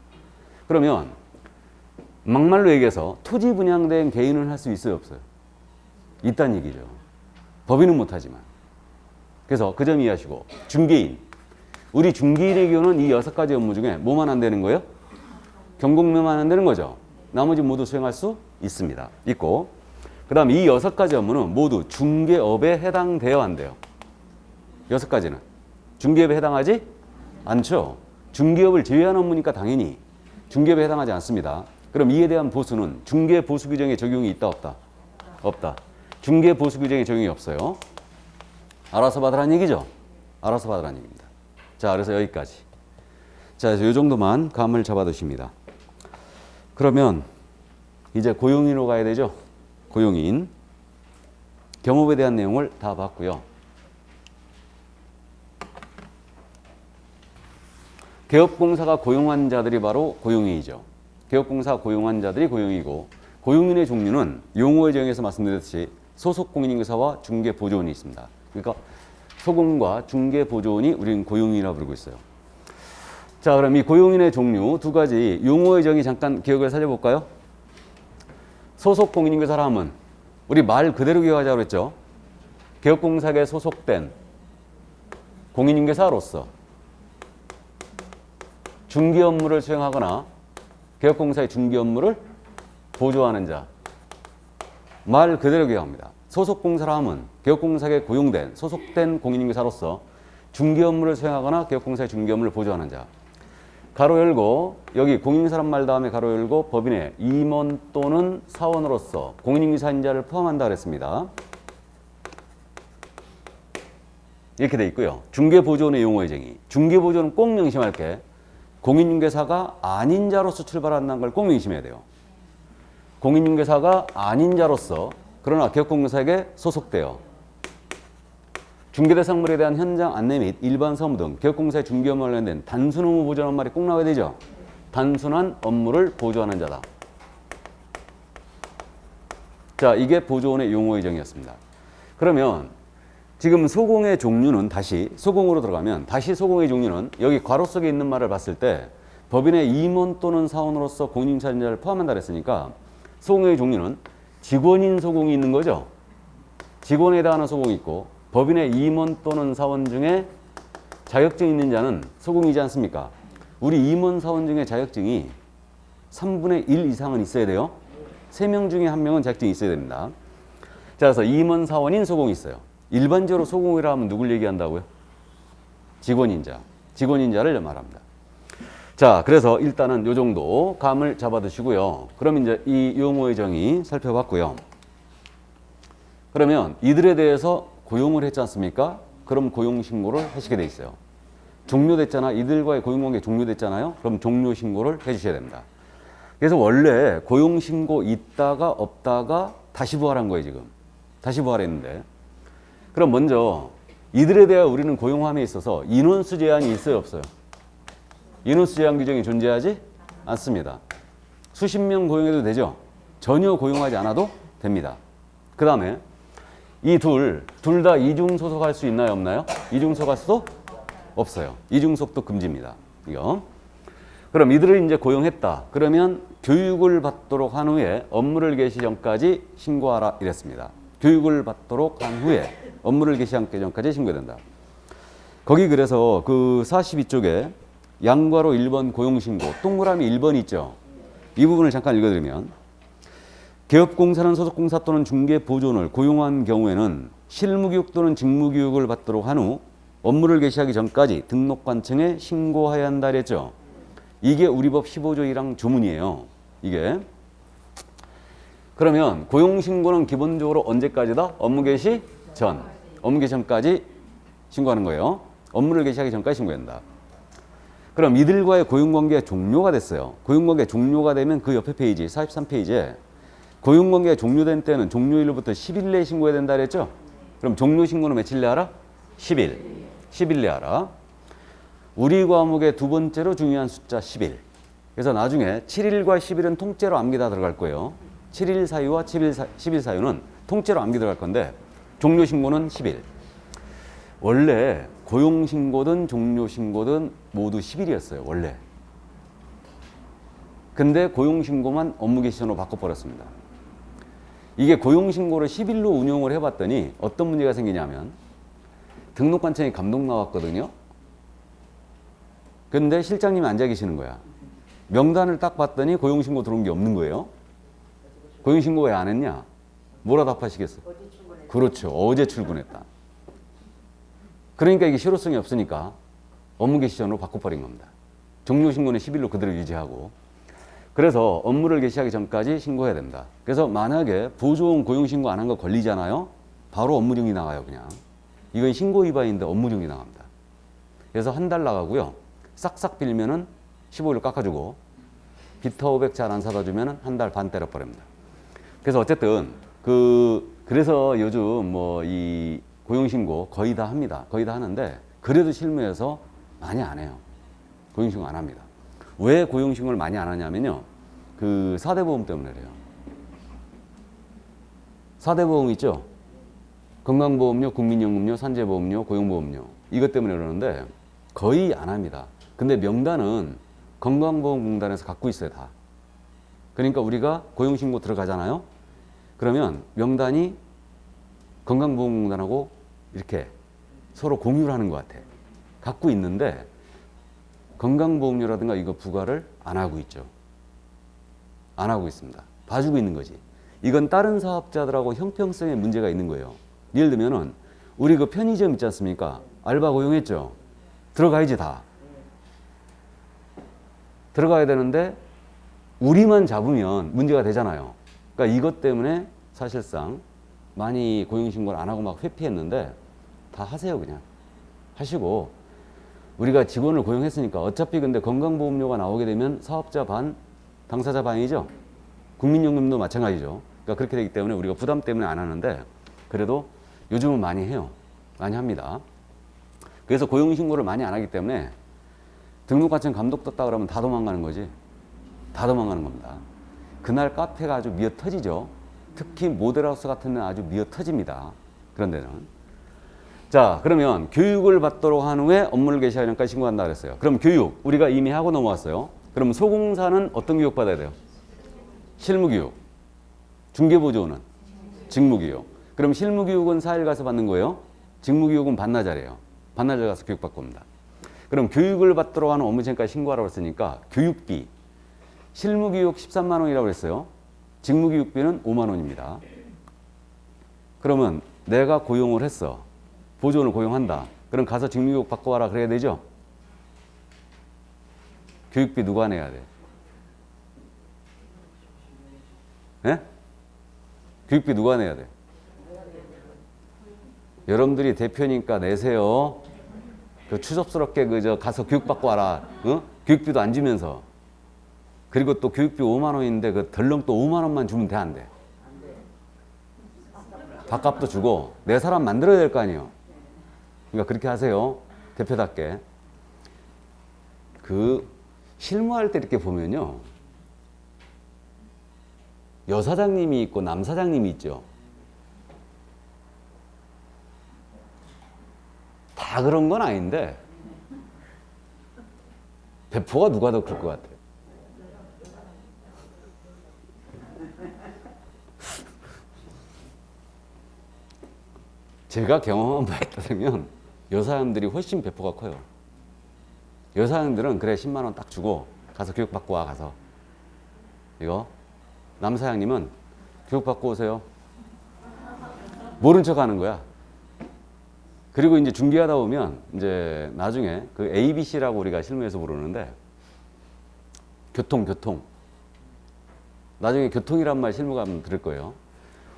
그러면 막말로 얘기해서 토지 분양된 개인은 할 수 있어요, 없어요? 있다는 얘기죠. 법인은 못하지만. 그래서 그 점 이해하시고 중개인. 우리 중개인의 경우는 이 6가지 업무 중에 뭐만 안 되는 거예요? 경공매만 안 되는 거죠. 나머지 모두 수행할 수 있습니다. 있고 그 다음 이 6가지 업무는 모두 중개업에 해당되어 안 돼요. 6가지는. 중개업에 해당하지 않죠. 중개업을 제외한 업무니까 당연히 중개업에 해당하지 않습니다. 그럼 이에 대한 보수는 중개보수 규정에 적용이 있다 없다? 없다. 중개보수 규정에 적용이 없어요. 알아서 받으라는 얘기죠. 알아서 받으라는 얘기입니다. 자, 그래서 여기까지. 자, 이 정도만 감을 잡아두십니다. 그러면 이제 고용인으로 가야 되죠. 고용인. 경업에 대한 내용을 다 봤고요. 개업공사가 고용한 자들이 바로 고용인이죠. 개업공사가 고용한 자들이 고용이고 고용인의 종류는 용어의 정의에서 말씀드렸듯이 소속공인인계사와 중개보조원이 있습니다. 그러니까 소공과 중개보조원이 우리는 고용인이라고 부르고 있어요. 자, 그럼 이 고용인의 종류 2가지 용어의 정의 잠깐 기억을 살려볼까요? 소속공인인계사라 하면 우리 말 그대로 기억하자고 그랬죠. 개업공사에 소속된 공인인계사로서 중개 업무를 수행하거나 개업공사의 중개 업무를 보조하는 자. 말 그대로 기억합니다. 소속공사라 하면 개업공사에 고용된 소속된 공인인계사로서 중개 업무를 수행하거나 개업공사의 중개 업무를 보조하는 자. 가로 열고 여기 공인인계사란 말 다음에 가로 열고 법인의 임원 또는 사원으로서 공인인계사인 자를 포함한다 그랬습니다. 이렇게 돼 있고요. 중개보조원의 용어의 정의. 중개보조원은 꼭 명심할게. 공인중개사가 아닌 자로서 출발한다는 걸 꼭 명심해야 돼요. 공인중개사가 아닌 자로서 그러나 개업공사에게 소속되어 중개대상물에 대한 현장 안내 및 일반 사무 등 개업공사의 중개 업무와 관련된 단순 업무 보조하는 말이 꼭 나와야 되죠. 단순한 업무를 보조하는 자다. 자, 이게 보조원의 용어의 정의였습니다. 그러면 지금 소공의 종류는 다시 소공으로 들어가면 다시 소공의 종류는 여기 괄호 속에 있는 말을 봤을 때 법인의 임원 또는 사원으로서 공인인계사를 포함한다 그랬으니까 소공의 종류는 직원인 소공이 있는 거죠. 직원에 해당하는 소공이 있고 법인의 임원 또는 사원 중에 자격증 있는 자는 소공이지 않습니까? 우리 임원 사원 중에 자격증이 3분의 1 이상은 있어야 돼요. 3명 중에 1명은 자격증이 있어야 됩니다. 자, 그래서 임원 사원인 소공이 있어요. 일반적으로 소공이라 하면 누굴 얘기한다고요? 직원인자. 직원인자를 말합니다. 자, 그래서 일단은 요 정도 감을 잡아두시고요. 그럼 이제 이 용어의 정의 살펴봤고요. 그러면 이들에 대해서 고용을 했지 않습니까? 그럼 고용신고를 하시게 돼 있어요. 종료됐잖아. 이들과의 고용관계 종료됐잖아요. 그럼 종료신고를 해주셔야 됩니다. 그래서 원래 고용신고 있다가 없다가 다시 부활한 거예요, 지금. 다시 부활했는데. 그럼 먼저 이들에 대해 우리는 고용함에 있어서 인원수 제한이 있어요, 없어요? 인원수 제한 규정이 존재하지 않습니다. 수십 명 고용해도 되죠? 전혀 고용하지 않아도 됩니다. 그 다음에 이 둘 다 이중소속할 수 있나요, 없나요? 이중소속할 수도 없어요. 이중소속도 금지입니다. 이거. 그럼 이들을 이제 고용했다. 그러면 교육을 받도록 한 후에 업무를 개시 전까지 신고하라 이랬습니다. 교육을 받도록 한 후에 업무를 개시하기 전까지 신고된다. 거기 그래서 그 42쪽에 양괄호 1번 고용신고 동그라미 1번 있죠. 이 부분을 잠깐 읽어드리면 개업공사는 소속공사 또는 중개보조원을 고용한 경우에는 실무교육 또는 직무교육을 받도록 한 후 업무를 개시하기 전까지 등록관청에 신고해야 한다 그랬죠. 이게 우리 법 15조 1항 조문이에요. 이게. 그러면 고용신고는 기본적으로 언제까지다? 업무 개시 전. 업무 개시 전까지 신고하는 거예요. 업무를 개시하기 전까지 신고한다. 그럼 이들과의 고용관계가 종료가 됐어요. 고용관계가 종료가 되면 그 옆에 페이지 43페이지에 고용관계가 종료된 때는 종료일로부터 10일 내에 신고해야 된다 그랬죠? 그럼 종료신고는 며칠 내 하라? 10일. 10일 내 하라. 우리 과목의 두 번째로 중요한 숫자 10일. 그래서 나중에 7일과 10일은 통째로 암기 다 들어갈 거예요. 7일 사유와 10일 사유는 통째로 암기 들어갈 건데 종료신고는 10일. 원래 고용신고든 종료신고든 모두 10일이었어요. 원래. 근데 고용신고만 업무개시전으로 바꿔버렸습니다. 이게 고용신고를 10일로 운용을 해봤더니 어떤 문제가 생기냐면 등록관청에 감독 나왔거든요. 근데 실장님이 앉아 계시는 거야. 명단을 딱 봤더니 고용신고 들어온 게 없는 거예요. 고용신고 왜 안 했냐? 뭐라 답하시겠어요? 그렇죠. 어제 출근했다. 그러니까 이게 실효성이 없으니까 업무개시전으로 바꿔버린 겁니다. 종료신고는 10일로 그대로 유지하고. 그래서 업무를 개시하기 전까지 신고해야 된다. 그래서 만약에 보조원 고용신고 안 한 거 걸리잖아요. 바로 업무중이 나가요. 그냥. 이건 신고 위반인데 업무중이 나갑니다. 그래서 한 달 나가고요. 싹싹 빌면은 15일 깎아주고 비타 500 잘 안 사다 주면은 한 달 반 때려버립니다. 그래서 어쨌든 그래서 요즘 뭐 이 고용신고 거의 다 합니다. 거의 다 하는데 그래도 실무에서 많이 안 해요. 고용신고 안 합니다. 왜 고용신고를 많이 안 하냐면요. 그 4대 보험 때문에 그래요. 4대 보험 있죠? 건강보험료, 국민연금료, 산재보험료, 고용보험료. 이것 때문에 그러는데 거의 안 합니다. 근데 명단은 건강보험공단에서 갖고 있어요, 다. 그러니까 우리가 고용신고 들어가잖아요. 그러면 명단이 건강보험공단하고 이렇게 서로 공유를 하는 것 같아. 갖고 있는데 건강보험료라든가 이거 부과를 안 하고 있죠. 안 하고 있습니다. 봐주고 있는 거지. 이건 다른 사업자들하고 형평성에 문제가 있는 거예요. 예를 들면은 우리 그 편의점 있지 않습니까? 알바 고용했죠. 들어가야지 다. 들어가야 되는데 우리만 잡으면 문제가 되잖아요. 그러니까 이것 때문에 사실상 많이 고용신고를 안 하고 막 회피했는데 다 하세요. 그냥 하시고 우리가 직원을 고용했으니까 어차피 근데 건강보험료가 나오게 되면 사업자 반, 당사자 반이죠. 국민연금도 마찬가지죠. 그러니까 그렇게 되기 때문에 우리가 부담 때문에 안 하는데 그래도 요즘은 많이 해요. 많이 합니다. 그래서 고용신고를 많이 안 하기 때문에 등록관청 감독 떴다 그러면 다 도망가는 거지. 다 도망가는 겁니다. 그날 카페가 아주 미어 터지죠. 특히 모델하우스 같은 데는 아주 미어 터집니다. 그런 데는. 자, 그러면 교육을 받도록 한 후에 업무를 개시하기 전까지 신고한다 그랬어요. 그럼 교육 우리가 이미 하고 넘어왔어요. 그럼 소공사는 어떤 교육 받아야 돼요? 실무교육. 중개보조는 직무교육. 그럼 실무교육은 4일 가서 받는 거예요. 직무교육은 반나절이에요. 반나절 가서 교육받고 옵니다. 그럼 교육을 받도록 하는 업무지원까지 신고하라고 했으니까 교육비. 실무교육 13만 원이라고 했어요. 직무교육비는 5만 원입니다. 그러면 내가 고용을 했어. 보조원을 고용한다. 그럼 가서 직무교육 받고 와라 그래야 되죠? 교육비 누가 내야 돼? 예? 교육비 누가 내야 돼? 여러분들이 대표니까 내세요. 그 추접스럽게 그저 가서 교육받고 와라. 어? 교육비도 안 주면서. 그리고 또 교육비 5만 원인데 그 덜렁 또 5만 원만 주면 돼, 안 돼? 밥값도 주고 내 사람 만들어야 될 거 아니에요. 그러니까 그렇게 하세요. 대표답게. 그 실무할 때 이렇게 보면요. 여사장님이 있고 남사장님이 있죠. 다 그런 건 아닌데 배포가 누가 더 클 것 같아요? 제가 경험한 바에 따르면 여사장들이 훨씬 배포가 커요. 여사장들은 그래 10만 원 딱 주고 가서 교육받고 와 가서 이거 남사장님은 교육받고 오세요. 모른 척 하는 거야. 그리고 이제 중개하다 보면 이제 나중에 그 ABC라고 우리가 실무에서 부르는데 교통. 나중에 교통이란 말 실무 가면 들을 거예요.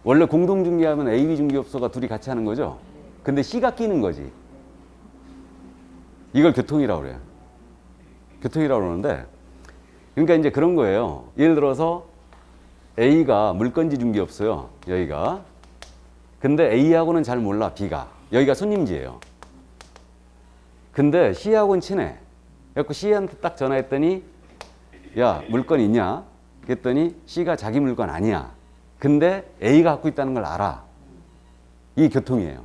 원래 공동중개하면 AB 중개업소가 둘이 같이 하는 거죠. 근데 C가 끼는 거지. 이걸 교통이라고 그래요. 교통이라고 그러는데 그러니까 이제 그런 거예요. 예를 들어서 A가 물건지 중개업소요. 여기가. 근데 A하고는 잘 몰라. B가. 여기가 손님지예요. 근데 C하고는 친해. 그래서 C한테 딱 전화했더니 야 물건 있냐? 그랬더니 C가 자기 물건 아니야. 근데 A가 갖고 있다는 걸 알아. 이게 교통이에요.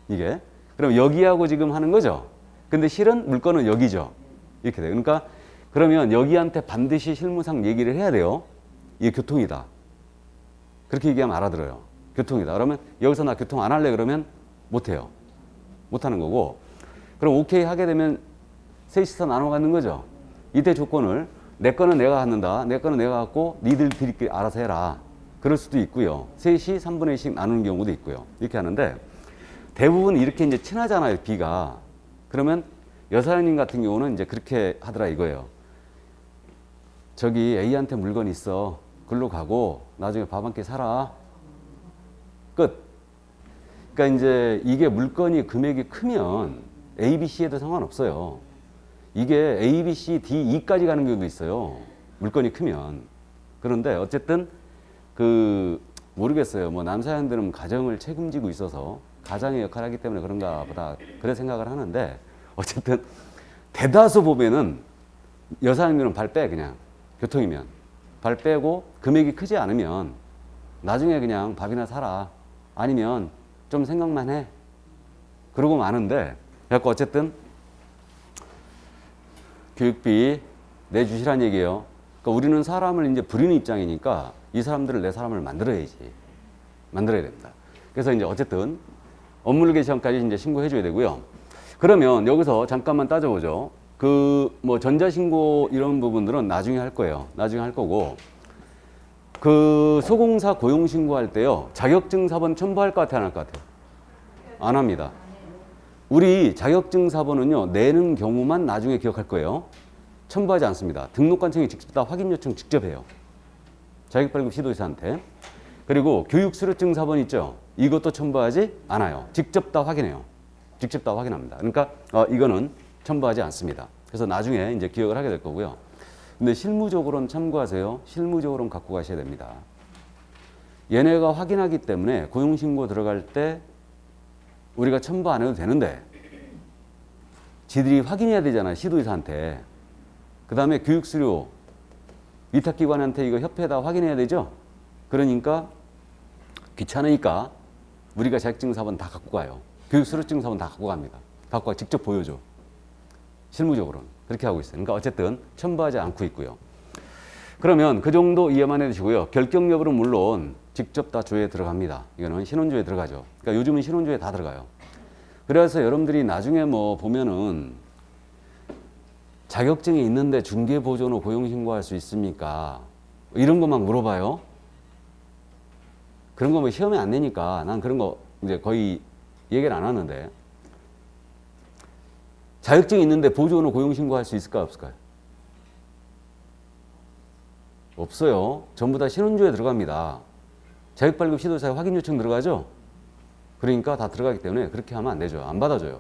이게. 그럼 여기하고 지금 하는 거죠. 근데 실은 물건은 여기죠. 이렇게 돼요. 그러니까 그러면 여기한테 반드시 실무상 얘기를 해야 돼요. 이게 교통이다. 그렇게 얘기하면 알아들어요. 교통이다. 그러면 여기서 나 교통 안 할래 그러면 못해요. 못하는 거고. 그럼 오케이 하게 되면 셋이서 나눠 갖는 거죠. 이때 조건을 내 거는 내가 갖는다. 내 거는 내가 갖고 니들끼리 알아서 해라. 그럴 수도 있고요. 셋이 3분의 2씩 나누는 경우도 있고요. 이렇게 하는데 대부분 이렇게 이제 친하잖아요. B가. 그러면 여사님 같은 경우는 이제 그렇게 하더라 이거예요. 저기 A한테 물건 있어. 글로 가고 나중에 밥 한 끼 사라. 끝. 그러니까 이제 이게 물건이 금액이 크면 A, B, C에도 상관없어요. 이게 A, B, C, D, E까지 가는 경우도 있어요. 물건이 크면. 그런데 어쨌든 모르겠어요. 뭐 남사연들은 가정을 책임지고 있어서 가장의 역할을 하기 때문에 그런가 보다 그래 생각을 하는데 어쨌든 대다수 보면은 여사님들은 발 빼 그냥 교통이면 발 빼고 금액이 크지 않으면 나중에 그냥 밥이나 사라 아니면 좀 생각만 해 그러고 마는데 그래갖고 어쨌든 교육비 내주시란 얘기예요. 그러니까 우리는 사람을 이제 부리는 입장이니까 이 사람들을 내 사람을 만들어야 됩니다. 그래서 이제 어쨌든 업무를 개시험까지 이제 신고해 줘야 되고요. 그러면 여기서 잠깐만 따져보죠. 뭐 전자신고 이런 부분들은 나중에 할 거예요. 나중에 할 거고. 소공사 고용신고할 때요. 자격증 사본 첨부할 것 같아요? 안 할 것 같아요? 안 합니다. 우리 자격증 사본은요. 내는 경우만 나중에 기억할 거예요. 첨부하지 않습니다. 등록관청이 직접 다 확인 요청 직접 해요. 자격발급 시도지사한테. 그리고 교육수료증 사본 있죠? 이것도 첨부하지 않아요. 직접 다 확인해요. 직접 다 확인합니다. 그러니까 이거는 첨부하지 않습니다. 그래서 나중에 이제 기억을 하게 될 거고요. 근데 실무적으로는 참고하세요. 실무적으로는 갖고 가셔야 됩니다. 얘네가 확인하기 때문에 고용신고 들어갈 때 우리가 첨부 안 해도 되는데 지들이 확인해야 되잖아요. 시도지사한테. 그 다음에 교육수료 위탁기관한테 이거 협회에다 확인해야 되죠. 그러니까 귀찮으니까 우리가 자격증 사본 다 갖고 가요. 교육수료증 사본 다 갖고 갑니다. 갖고 가 직접 보여줘. 실무적으로는 그렇게 하고 있어요. 그러니까 어쨌든 첨부하지 않고 있고요. 그러면 그 정도 이해만 해두시고요. 결격 여부는 물론 직접 다 조회에 들어갑니다. 이거는 신원조에 들어가죠. 그러니까 요즘은 신원조에 다 들어가요. 그래서 여러분들이 나중에 뭐 보면은 자격증이 있는데 중개보조로 고용신고할 수 있습니까? 이런 거 막 물어봐요. 그런 거 뭐 시험에 안 내니까 난 그런 거 이제 거의 얘기를 안 하는데 자격증이 있는데 보조로 고용신고할 수 있을까요? 없을까요? 없어요. 전부 다 신원조에 들어갑니다. 자격발급 시도자 확인 요청 들어가죠? 그러니까 다 들어가기 때문에 그렇게 하면 안 되죠. 안 받아줘요.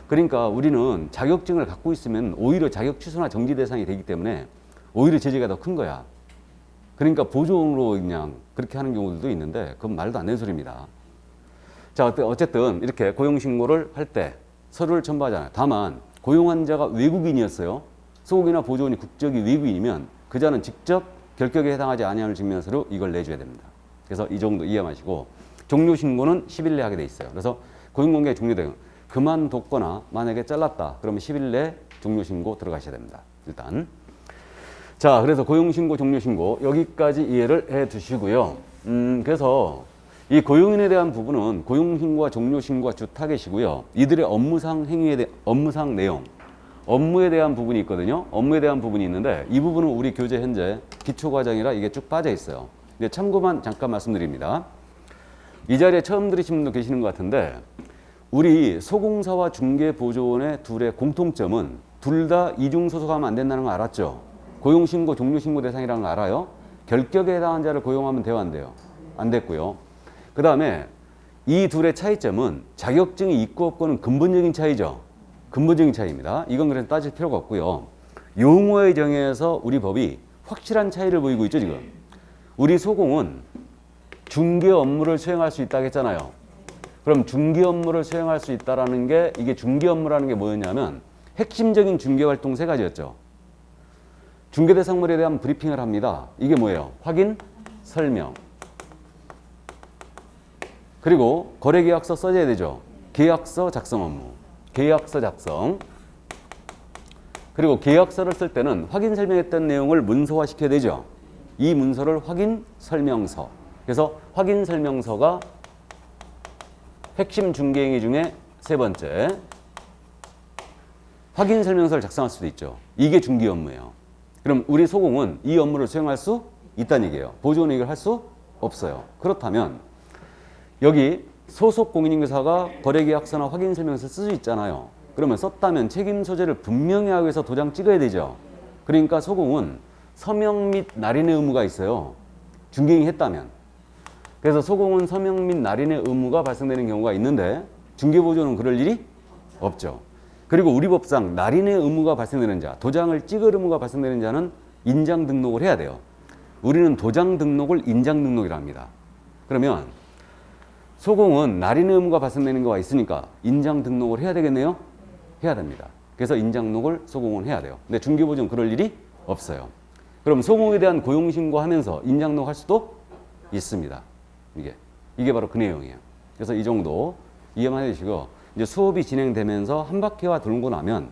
그러니까 우리는 자격증을 갖고 있으면 오히려 자격 취소나 정지 대상이 되기 때문에 오히려 제재가 더 큰 거야. 그러니까 보조로 그냥 그렇게 하는 경우들도 있는데 그건 말도 안 되는 소리입니다. 자, 어쨌든 이렇게 고용신고를 할 때 서류를 첨부하잖아요. 다만 고용한 자가 외국인이었어요. 소속이나 보조원이 국적이 외국인이면 그 자는 직접 결격에 해당하지 아니함을 증명서로 이걸 내줘야 됩니다. 그래서 이 정도 이해하시고 종료신고는 10일 내에 하게 돼 있어요. 그래서 고용관계 종료되면 그만뒀거나 만약에 잘랐다 그러면 10일 내에 종료신고 들어가셔야 됩니다. 일단 자, 그래서 고용신고 종료신고 여기까지 이해를 해 두시고요. 그래서 이 고용인에 대한 부분은 고용신고와 종료신고가 주 타겟이고요. 이들의 업무상 행위에 업무상 내용 업무에 대한 부분이 있거든요. 업무에 대한 부분이 있는데 이 부분은 우리 교재 현재 기초과정이라 이게 쭉 빠져 있어요. 근데 참고만 잠깐 말씀드립니다. 이 자리에 처음 들으신 분도 계시는 것 같은데 우리 소공사와 중개보조원의 둘의 공통점은 둘 다 이중 소속하면 안 된다는 거 알았죠? 고용신고, 종료신고 대상이라는 거 알아요? 결격에 해당한 자를 고용하면 돼요, 안 돼요? 안 됐고요. 그 다음에 이 둘의 차이점은 자격증이 있고 없고는 근본적인 차이죠. 근본적인 차이입니다. 이건 그래서 따질 필요가 없고요. 용어의 정의에서 우리 법이 확실한 차이를 보이고 있죠, 지금. 우리 소공은 중개 업무를 수행할 수 있다고 했잖아요. 그럼 중개 업무를 수행할 수 있다라는 게 이게 중개 업무라는 게 뭐였냐면 핵심적인 중개 활동 세 가지였죠. 중개 대상물에 대한 브리핑을 합니다. 이게 뭐예요? 확인, 설명. 그리고 거래계약서 써줘야 되죠. 계약서 작성 업무. 계약서 작성. 그리고 계약서를 쓸 때는 확인 설명했던 내용을 문서화 시켜야 되죠. 이 문서를 확인 설명서. 그래서 확인 설명서가 핵심 중개행위 중에 세 번째. 확인 설명서를 작성할 수도 있죠. 이게 중개 업무예요. 그럼 우리 소공은 이 업무를 수행할 수 있다는 얘기예요. 보조원 이익을 할 수 없어요. 그렇다면 여기 소속 공인인계사가 거래계약서나 확인 설명서를 쓸 수 있잖아요. 그러면 썼다면 책임 소재를 분명히 하기 위해서 도장 찍어야 되죠. 그러니까 소공은 서명 및 날인의 의무가 있어요. 중개행위 했다면. 그래서 소공은 서명 및 날인의 의무가 발생되는 경우가 있는데 중개보조는 그럴 일이 없죠. 그리고 우리 법상 날인의 의무가 발생되는 자, 도장을 찍을 의무가 발생되는 자는 인장 등록을 해야 돼요. 우리는 도장 등록을 인장 등록이라 합니다. 그러면 소공은 날인의 의무가 발생되는 거가 있으니까 인장 등록을 해야 되겠네요? 해야 됩니다. 그래서 인장 등록을 소공은 해야 돼요. 근데 중개보조는 그럴 일이 없어요. 그럼 소공에 대한 고용신고하면서 인장 등록할 수도 있습니다. 이게 바로 그 내용이에요. 그래서 이 정도 이해만 해주시고 이제 수업이 진행되면서 한 바퀴와 돌고 나면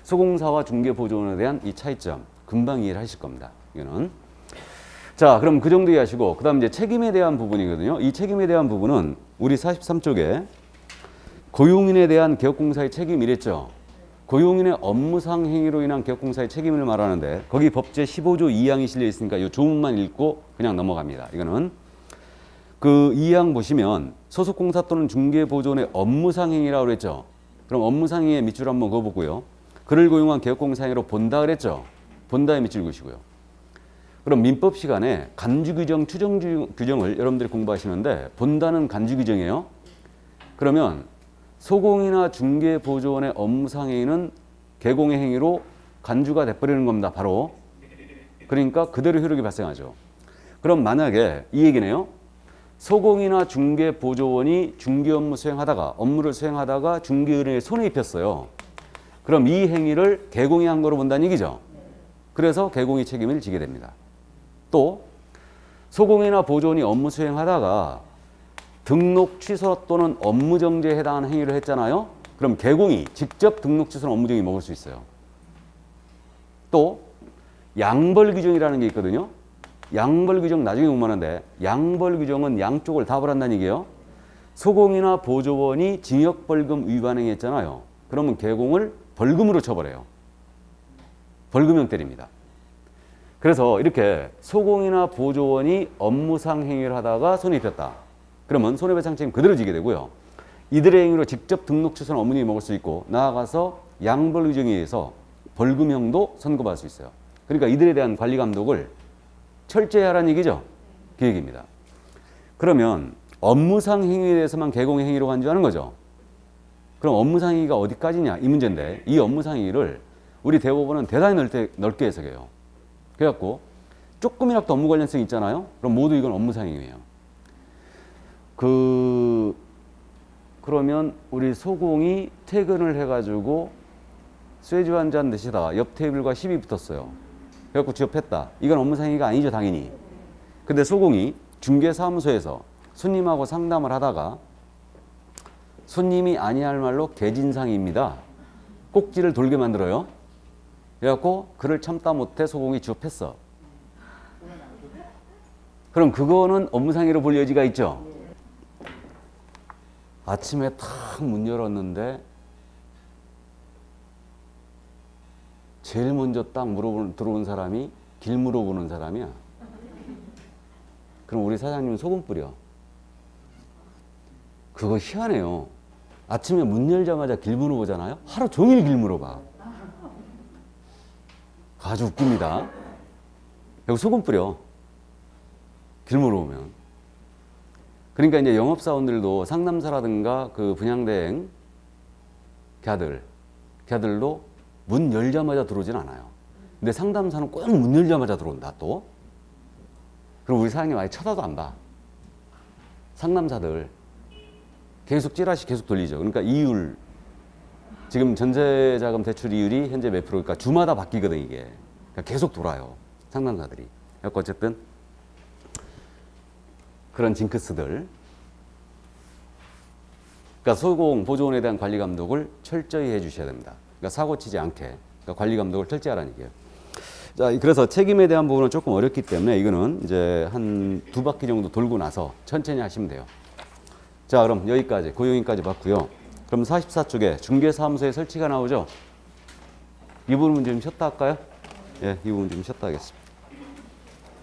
소공사와 중개보조원에 대한 이 차이점 금방 이해를 하실 겁니다. 이거는. 자, 그럼 그 정도 이해하시고 그 다음 이제 책임에 대한 부분이거든요. 이 책임에 대한 부분은 우리 43쪽에 고용인에 대한 개업공사의 책임 이랬죠. 고용인의 업무상 행위로 인한 개업공사의 책임을 말하는데 거기 법제 15조 2항이 실려 있으니까 이 조문만 읽고 그냥 넘어갑니다. 이거는 그 2항 보시면 소속공사 또는 중개보조원의 업무상 행위라고 그랬죠. 그럼 업무상 행위의 밑줄 한번 그어보고요. 그를 고용한 개업공사 행위로 본다 그랬죠. 본다의 밑줄 그으시고요. 그럼 민법 시간에 간주규정, 추정규정을 여러분들이 공부하시는데 본다는 간주규정이에요. 그러면 소공이나 중개보조원의 업무상 행위는 개공의 행위로 간주가 돼버리는 겁니다. 바로. 그러니까 그대로 효력이 발생하죠. 그럼 만약에 이 얘기네요. 소공이나 중개보조원이 중개 업무 수행하다가 업무를 수행하다가 중개은행에 손해 입혔어요. 그럼 이 행위를 개공이 한 거로 본다는 얘기죠. 그래서 개공이 책임을 지게 됩니다. 또 소공이나 보조원이 업무 수행하다가 등록 취소 또는 업무 정지에 해당하는 행위를 했잖아요. 그럼 개공이 직접 등록 취소나 업무 정지 먹을 수 있어요. 또 양벌 규정이라는 게 있거든요. 양벌 규정 나중에 공부하는데 양벌 규정은 양쪽을 다 벌한다는 얘기예요. 소공이나 보조원이 징역벌금 위반 행위했잖아요. 그러면 개공을 벌금으로 처벌해요. 벌금형 때립니다. 그래서 이렇게 소공이나 보조원이 업무상 행위를 하다가 손해 입혔다. 그러면 손해배상 책임 그대로 지게 되고요. 이들의 행위로 직접 등록 취소나 업무정지 먹을 수 있고 나아가서 양벌 규정에 의해서 벌금형도 선고받을 수 있어요. 그러니까 이들에 대한 관리 감독을 철저히 하라는 얘기죠. 그 얘기입니다. 그러면 업무상 행위에 대해서만 개공의 행위로 간주하는 거죠. 그럼 업무상 행위가 어디까지냐 이 문제인데 이 업무상 행위를 우리 대법원은 대단히 넓게 해석해요. 그래갖고 조금이라도 업무 관련성이 있잖아요. 그럼 모두 이건 업무상 행위예요. 그러면 우리 소공이 퇴근을 해가지고 쇠주 한 잔 드시다가 옆 테이블과 시비 붙었어요. 그래갖고 취업했다. 이건 업무상 행위가 아니죠, 당연히. 근데 소공이 중개사무소에서 손님하고 상담을 하다가 손님이 아니할 말로 개진상입니다. 꼭지를 돌게 만들어요. 그래갖고 그를 참다 못해 소공이 취업했어. 그럼 그거는 업무상 행위로 볼 여지가 있죠. 아침에 탁 문 열었는데 제일 먼저 딱 들어온 사람이 길 물어보는 사람이야. 그럼 우리 사장님은 소금 뿌려. 그거 희한해요. 아침에 문 열자마자 길 물어보잖아요. 하루 종일 길 물어봐. 아주 웃깁니다. 여기 소금 뿌려. 길 물어보면. 그러니까 이제 영업사원들도 상담사라든가 그 분양대행 걔들도 문 열자마자 들어오진 않아요. 근데 상담사는 꼭 문 열자마자 들어온다 또. 그럼 우리 사장님 아예 쳐다도 안 봐. 상담사들 계속 찌라시 계속 돌리죠. 그러니까 이율 지금 전세자금 대출 이율이 현재 몇 프로니까 주마다 바뀌거든 이게. 그러니까 계속 돌아요. 상담사들이. 그러니까 어쨌든 그런 징크스들. 그러니까 소공 보조원에 대한 관리 감독을 철저히 해주셔야 됩니다. 그러니까 사고 치지 않게 그러니까 관리 감독을 철저히 하라는 얘기예요. 자, 그래서 책임에 대한 부분은 조금 어렵기 때문에 이거는 이제 한 2바퀴 정도 돌고 나서 천천히 하시면 돼요. 자, 그럼 여기까지 고용인까지 봤고요. 그럼 44쪽에 중개사무소에 설치가 나오죠. 이 부분 좀 쉬었다 할까요? 예, 이 부분 좀 쉬었다 하겠습니다.